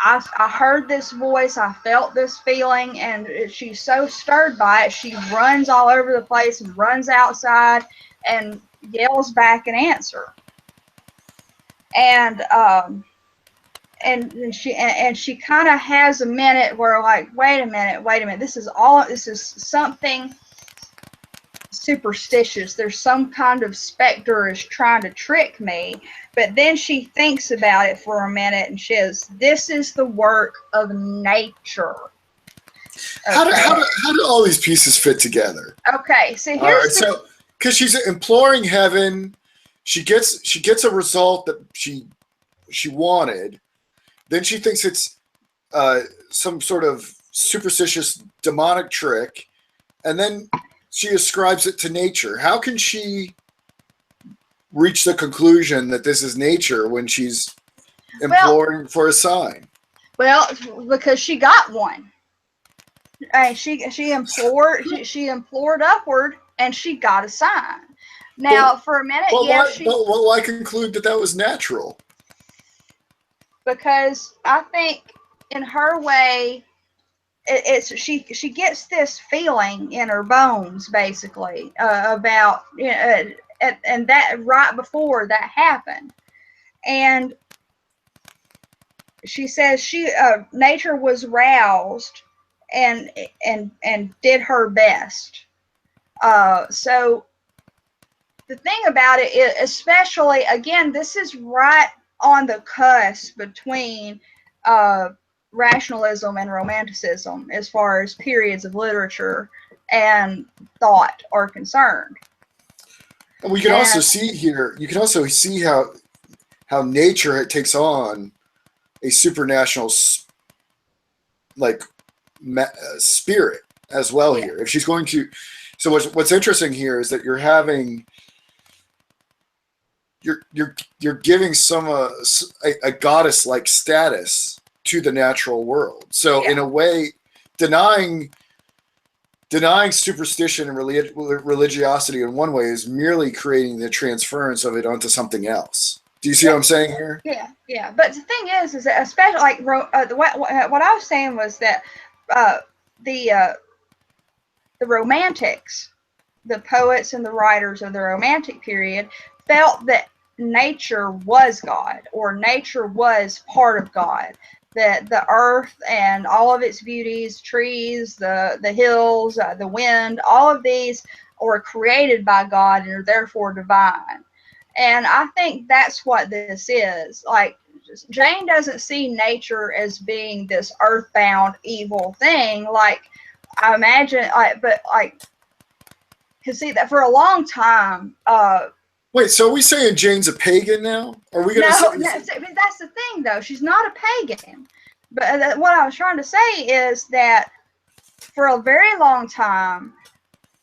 I heard this voice, I felt this feeling, and she's so stirred by it, she runs all over the place and runs outside and yells back an answer. And she kind of has a minute where, like, wait a minute, this is something superstitious. There's some kind of specter is trying to trick me. But then she thinks about it for a minute and she says, "This is the work of nature." Okay. How do all these pieces fit together? Okay, so here's because she's imploring heaven she gets a result that she wanted. Then she thinks it's some sort of superstitious demonic trick, and then she ascribes it to nature. How can she reach the conclusion that this is nature when she's imploring for a sign? Well, because she got one. She implored upward, and she got a sign. Now, for a minute, why conclude that was natural? Because I think in her way, she gets this feeling in her bones, basically, about, and that right before that happened, and she says nature was roused and did her best. So the thing about it is, especially, again, this is right on the cusp between rationalism and romanticism as far as periods of literature and thought are concerned. And we can also see here, you can also see how nature takes on a supernatural spirit as well here. If she's going to, so what's interesting here is that you're giving a goddess like status to the natural world. So in a way, denying superstition and religiosity in one way is merely creating the transference of it onto something else. Do you see what I'm saying here? Yeah. But the thing is that, especially like what I was saying was that the Romantics, the poets and the writers of the Romantic period, felt that nature was God, or nature was part of God. That the earth and all of its beauties, trees, the hills, the wind, all of these were created by God and are therefore divine. And I think that's what this is. Like, Jane doesn't see nature as being this earthbound evil thing. Like, I imagine, because see that for a long time. Wait, so are we saying Jane's a pagan now? Are we going to that's the thing, though. She's not a pagan. But what I was trying to say is that for a very long time,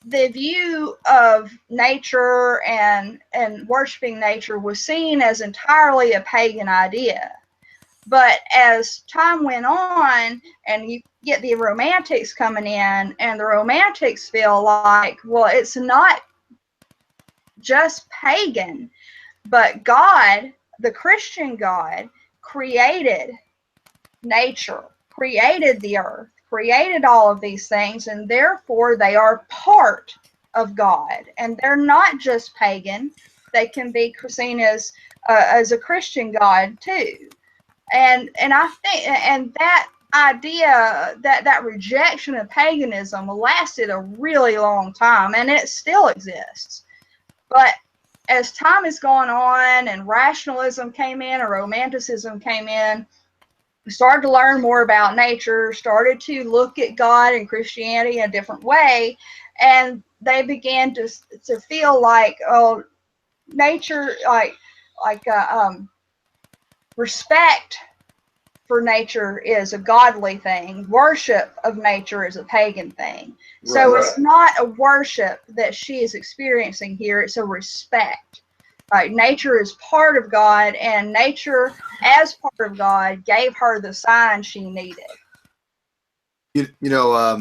the view of nature and worshiping nature was seen as entirely a pagan idea. But as time went on, and you get the Romantics coming in, and the Romantics feel like, well, it's not just pagan, but God, the Christian God, created nature, created the earth, created all of these things, and therefore they are part of God. And they're not just pagan; they can be seen as a Christian God too. And I think, and that idea, that rejection of paganism lasted a really long time, and it still exists. But as time has gone on and rationalism came in and romanticism came in, we started to learn more about nature, started to look at God and Christianity in a different way, and they began to feel like, oh, nature, respect for nature is a godly thing. Worship of nature is a pagan thing. So it's not a worship that she is experiencing here. It's a respect. Nature is part of God, and nature, as part of God, gave her the sign she needed. do you know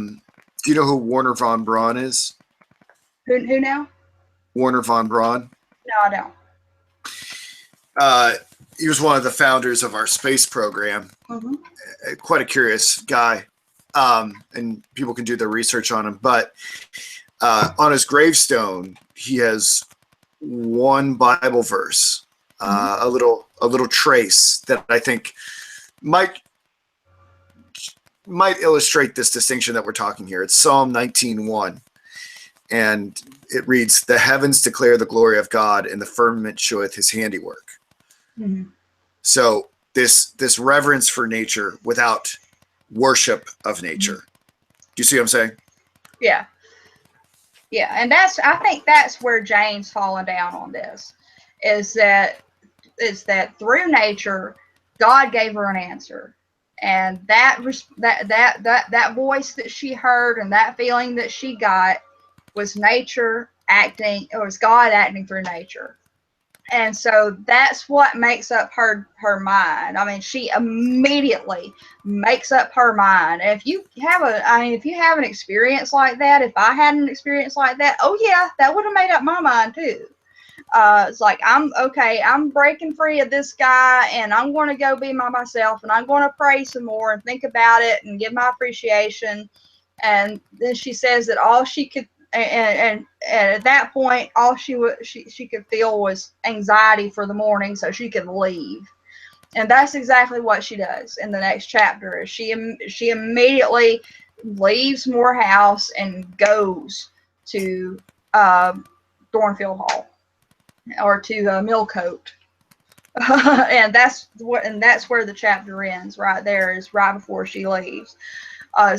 who Warner von Braun is? Who now? Warner von Braun. No, I don't. He was one of the founders of our space program. Mm-hmm. Quite a curious guy, and people can do their research on him. But on his gravestone, he has one Bible verse, a little trace that I think might illustrate this distinction that we're talking here. It's Psalm 19:1, and it reads, "The heavens declare the glory of God, and the firmament showeth his handiwork." Mm-hmm. So this reverence for nature without worship of nature. Do you see what I'm saying? Yeah, and I think that's where Jane's fallen down on this, is that through nature, God gave her an answer, and that voice that she heard and that feeling that she got was nature acting. It was God acting through nature. And so that's what makes up her mind. I mean, she immediately makes up her mind. And if you have an experience like that, if I had an experience like that, oh yeah, that would have made up my mind too. It's like, I'm breaking free of this guy, and I'm going to go be myself, and I'm going to pray some more and think about it and give my appreciation. And then she says that all she could, and at that point, all she could feel was anxiety for the morning, so she could leave. And that's exactly what she does in the next chapter. Is she immediately leaves Morehouse and goes to Thornfield Hall, or to Millcote. And that's where the chapter ends. Right there is right before she leaves. We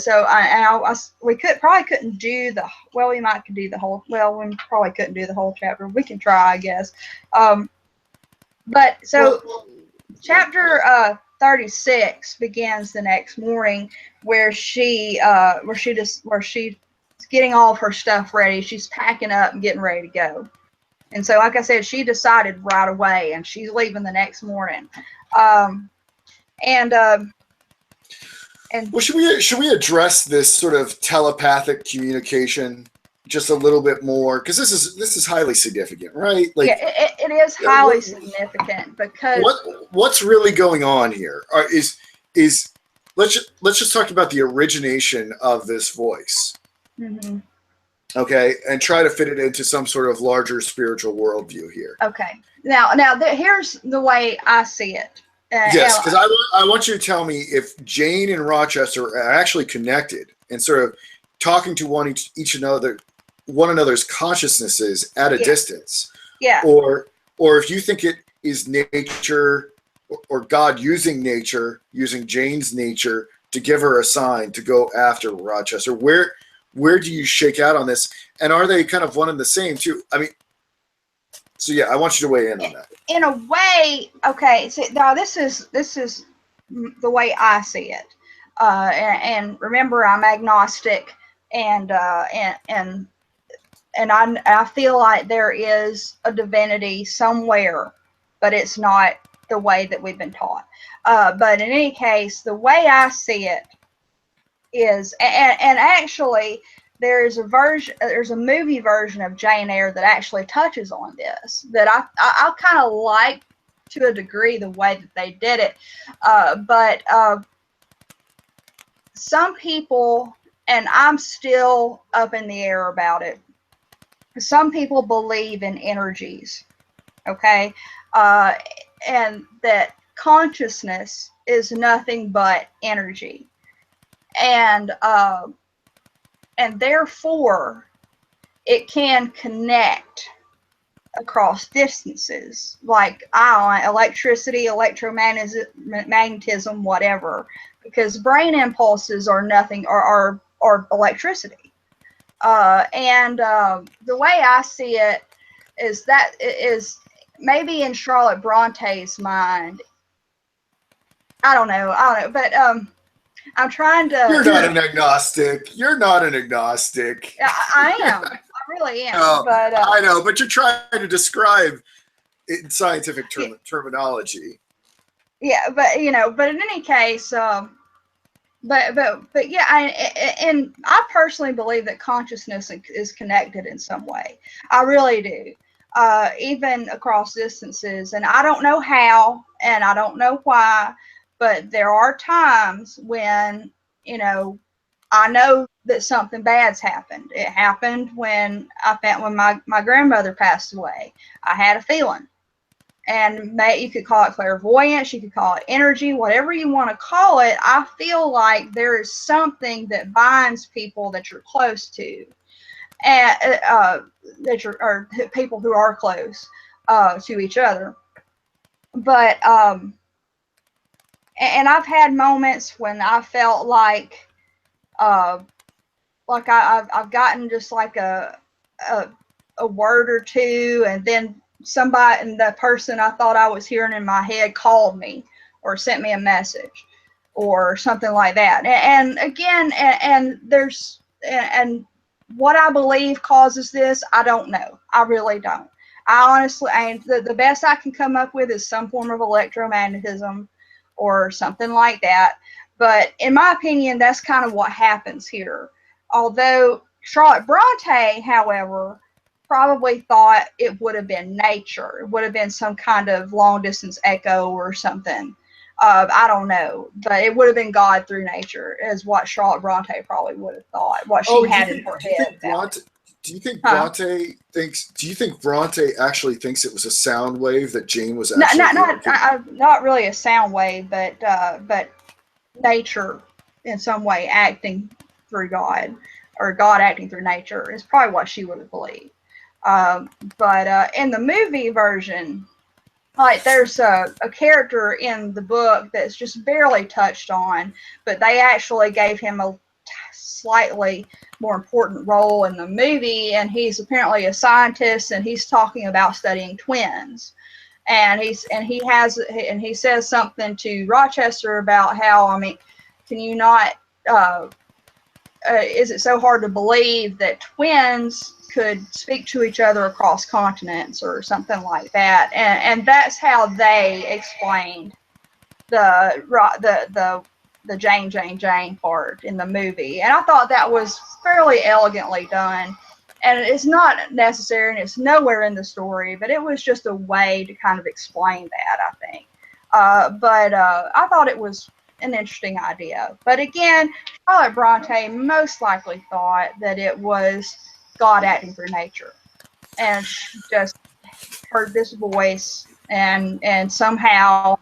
probably couldn't do the, well, we might could do the whole, well, we probably couldn't do the whole chapter. We can try, I guess. But so chapter 36 begins the next morning, where she's getting all of her stuff ready. She's packing up and getting ready to go. And so, like I said, she decided right away, and she's leaving the next morning. Well, should we address this sort of telepathic communication just a little bit more, because this is highly significant, right? Like, yeah, it is highly significant, because what's really going on here is let's just talk about the origination of this voice. Mm-hmm. Okay, and try to fit it into some sort of larger spiritual worldview here. Okay, now here's the way I see it. Yes, because I want you to tell me if Jane and Rochester are actually connected and sort of talking to one another's consciousnesses at a distance. Yeah. Or if you think it is nature or God using nature, using Jane's nature to give her a sign to go after Rochester. Where do you shake out on this? And are they kind of one and the same too? I mean, so yeah, I want you to weigh in on that. In a way, okay. So now this is the way I see it. And remember, I'm agnostic, and I feel like there is a divinity somewhere, but it's not the way that we've been taught. But in any case, the way I see it is, and actually, there's a movie version of Jane Eyre that actually touches on this, that I kind of like to a degree the way that they did it. But some people, and I'm still up in the air about it, some people believe in energies, okay? And that consciousness is nothing but energy. And therefore, it can connect across distances, like ion, electricity, electromagnetism, whatever, because brain impulses are nothing, are electricity. And the way I see it is that it is maybe in Charlotte Bronte's mind. I don't know, but I'm trying to. You're not an agnostic. You're not an agnostic. I am. I really am. Oh, but I know, but you're trying to describe it in scientific terminology. Yeah, but but in any case, but yeah, and I personally believe that consciousness is connected in some way. I really do. Even across distances, and I don't know how, and I don't know why, but there are times when, I know that something bad's happened. It happened when my grandmother passed away. I had a feeling. And you could call it clairvoyance, you could call it energy, whatever you want to call it. I feel like there is something that binds people that you're close to, and or people who are close to each other. But and I've had moments when I felt like I've gotten just like a word or two, and then somebody, and the person I thought I was hearing in my head called me or sent me a message or something like that. And again, and there's, and what I believe causes this, I don't know. I really don't. I honestly, the best I can come up with is some form of electromagnetism or something like that. But in my opinion, that's kind of what happens here. Although Charlotte Bronte, however, probably thought it would have been nature. It would have been some kind of long distance echo or something. I don't know, but it would have been God through nature, is what Charlotte Bronte probably would have thought. What she had in her head. Do you think Bronte thinks? Do you think Bronte actually thinks it was a sound wave that Jane was actually? Not really a sound wave, but nature in some way acting through God, or God acting through nature is probably what she would have believed. But in the movie version, like there's a character in the book that's just barely touched on, but they actually gave him a slightly more important role in the movie, and he's apparently a scientist, and he's talking about studying twins. And he says something to Rochester about how, I mean, can you not, is it so hard to believe that twins could speak to each other across continents or something like that? And that's how they explained the Jane part in the movie. And I thought that was fairly elegantly done. And it's not necessary, and it's nowhere in the story, but it was just a way to kind of explain that, I think. But I thought it was an interesting idea. But again, Charlotte Bronte most likely thought that it was God acting through nature. And she just heard this voice, and somehow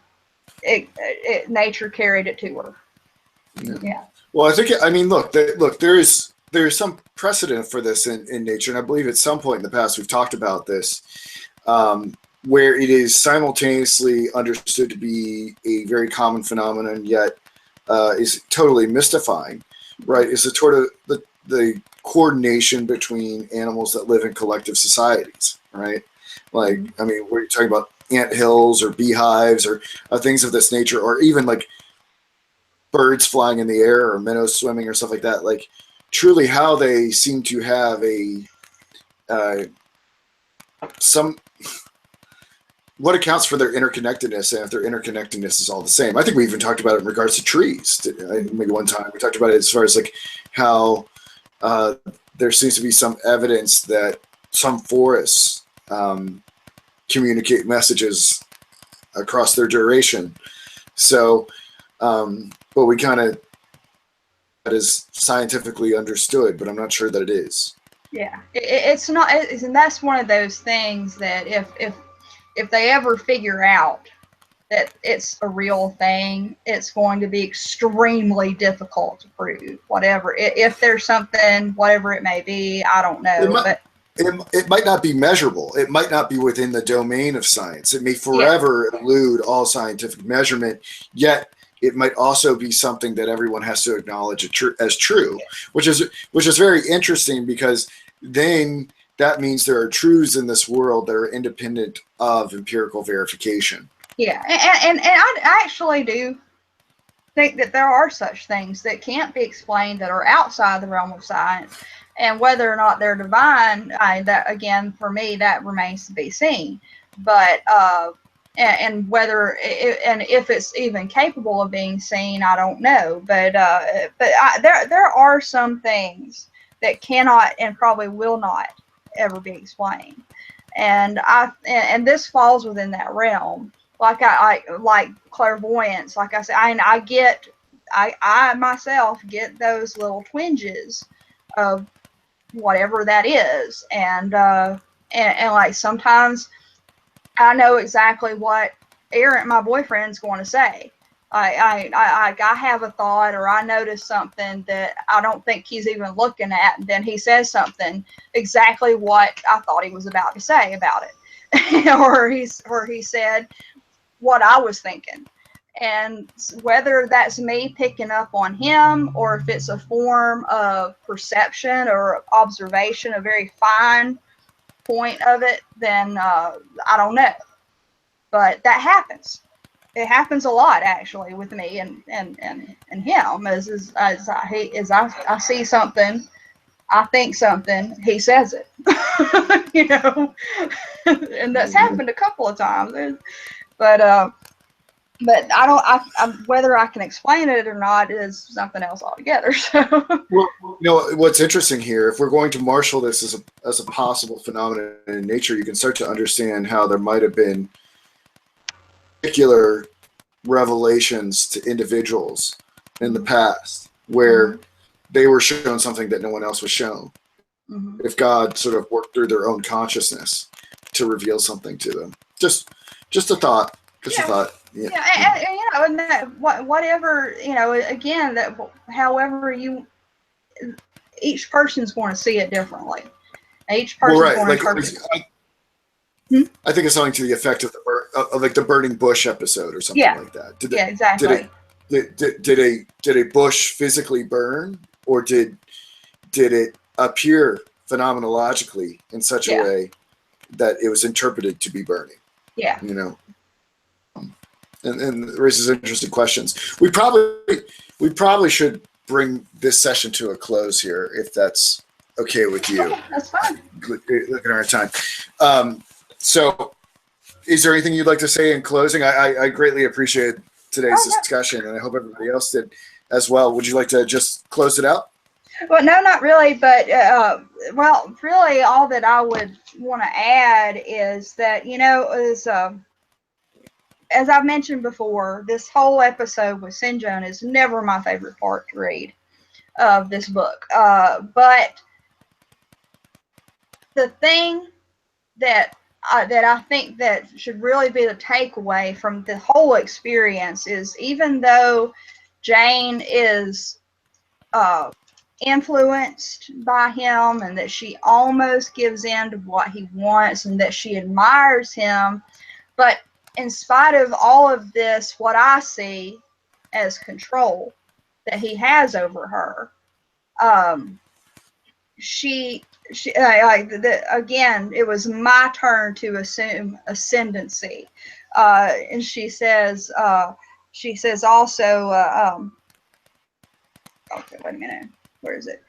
nature carried it to her. Yeah. Well, I mean, look, there is some precedent for this in nature, and I believe at some point in the past we've talked about this, where it is simultaneously understood to be a very common phenomenon, yet is totally mystifying, right? Is the sort of the coordination between animals that live in collective societies, right? Like, I mean, we're talking about ant hills or beehives or things of this nature, or even like birds flying in the air or minnows swimming or stuff like that. Like, truly how they seem to have what accounts for their interconnectedness, and if their interconnectedness is all the same. I think we even talked about it in regards to trees. Maybe one time we talked about it as far as like how there seems to be some evidence that some forests communicate messages across their duration. So, but we kind of, that is scientifically understood, but I'm not sure that it is. Yeah, it's not, and that's one of those things that if they ever figure out that it's a real thing, it's going to be extremely difficult to prove. Whatever, if there's something, whatever it may be, I don't know, it might not be measurable. It might not be within the domain of science. It may forever elude all scientific measurement, yet it might also be something that everyone has to acknowledge as true, which is very interesting, because then that means there are truths in this world that are independent of empirical verification. Yeah, and I actually do think that there are such things that can't be explained, that are outside the realm of science, and whether or not they're divine, that again, for me, that remains to be seen. But and whether and if it's even capable of being seen, I don't know. But there are some things that cannot and probably will not ever be explained, and and this falls within that realm. Like I like clairvoyance. Like I said, I myself get those little twinges of whatever that is, and like sometimes I know exactly what Eyre, my boyfriend's, going to say. I have a thought, or I notice something that I don't think he's even looking at, and then he says something exactly what I thought he was about to say about it, or he said what I was thinking. And whether that's me picking up on him, or if it's a form of perception or observation, a very fine point of it, then I don't know. But that happens. It happens a lot, actually, with me and him. As I see something, I think something, he says it. You know, and that's happened a couple of times. But I don't. Whether I can explain it or not is something else altogether. So. Well, you know what's interesting here, if we're going to marshal this as a possible phenomenon in nature, you can start to understand how there might have been particular revelations to individuals in the past where they were shown something that no one else was shown. If God sort of worked through their own consciousness to reveal something to them. Just a thought. Just a thought. Yeah, and you know, and that, whatever, you know, again, that however each person's going to see it differently. Each person's going to interpret it. I think it's something to the effect of like the burning bush episode or something like that. Exactly. Did a bush physically burn, or did it appear phenomenologically in such a way that it was interpreted to be burning? Yeah. You know, and it raises interesting questions. We probably should bring this session to a close here, if that's okay with you. Okay, that's fine. Looking at our time. So is there anything you'd like to say in closing? I greatly appreciate today's discussion, and I hope everybody else did as well. Would you like to just close it out? Well, no, not really, but well, really all that I would want to add is that, you know, as I've mentioned before, this whole episode with Sinjun is never my favorite part to read of this book. But the thing that I think that should really be the takeaway from the whole experience is, even though Jane is influenced by him, and that she almost gives in to what he wants, and that she admires him, but in spite of all of this, what I see as control that he has over her, again, it was my turn to assume ascendancy, and she says also, okay, wait a minute, where is it?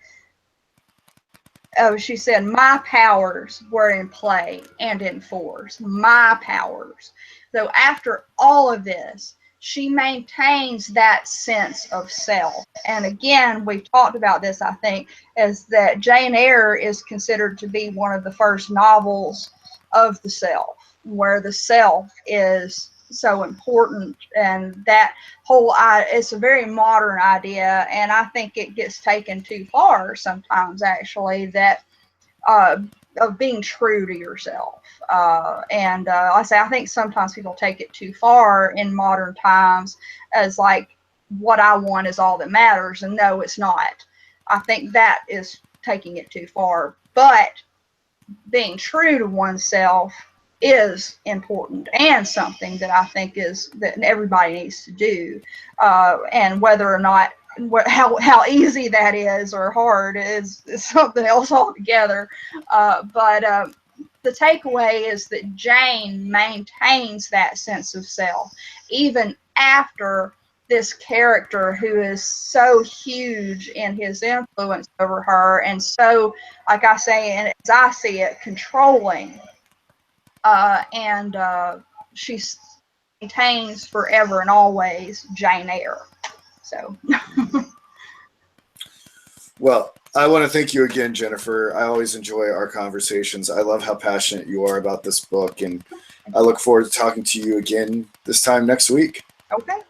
Oh, she said, my powers were in play and in force. My powers. So after all of this, she maintains that sense of self. And again, we've talked about this, I think, as that Jane Eyre is considered to be one of the first novels of the self, where the self is so important. And that whole, it's a very modern idea, and I think it gets taken too far sometimes, actually, that of being true to yourself. I say, I think sometimes people take it too far in modern times, as like, what I want is all that matters. And no, it's not. I think that is taking it too far. But being true to oneself is important, and something that I think is that everybody needs to do. And whether or not, how easy that is or hard is something else altogether. But the takeaway is that Jane maintains that sense of self even after this character, who is so huge in his influence over her, and so, like I say, and as I see it, controlling. And she maintains forever and always Jane Eyre. So. Well, I want to thank you again, Jennifer. I always enjoy our conversations. I love how passionate you are about this book, and I look forward to talking to you again this time next week. Okay.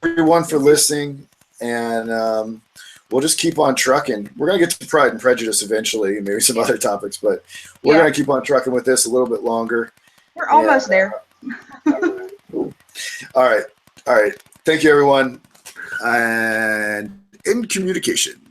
Everyone for listening, and we'll just keep on trucking. We're going to get to Pride and Prejudice eventually, and maybe some other topics, but we're going to keep on trucking with this a little bit longer. We're almost there. All right. Thank you, everyone. And in communication.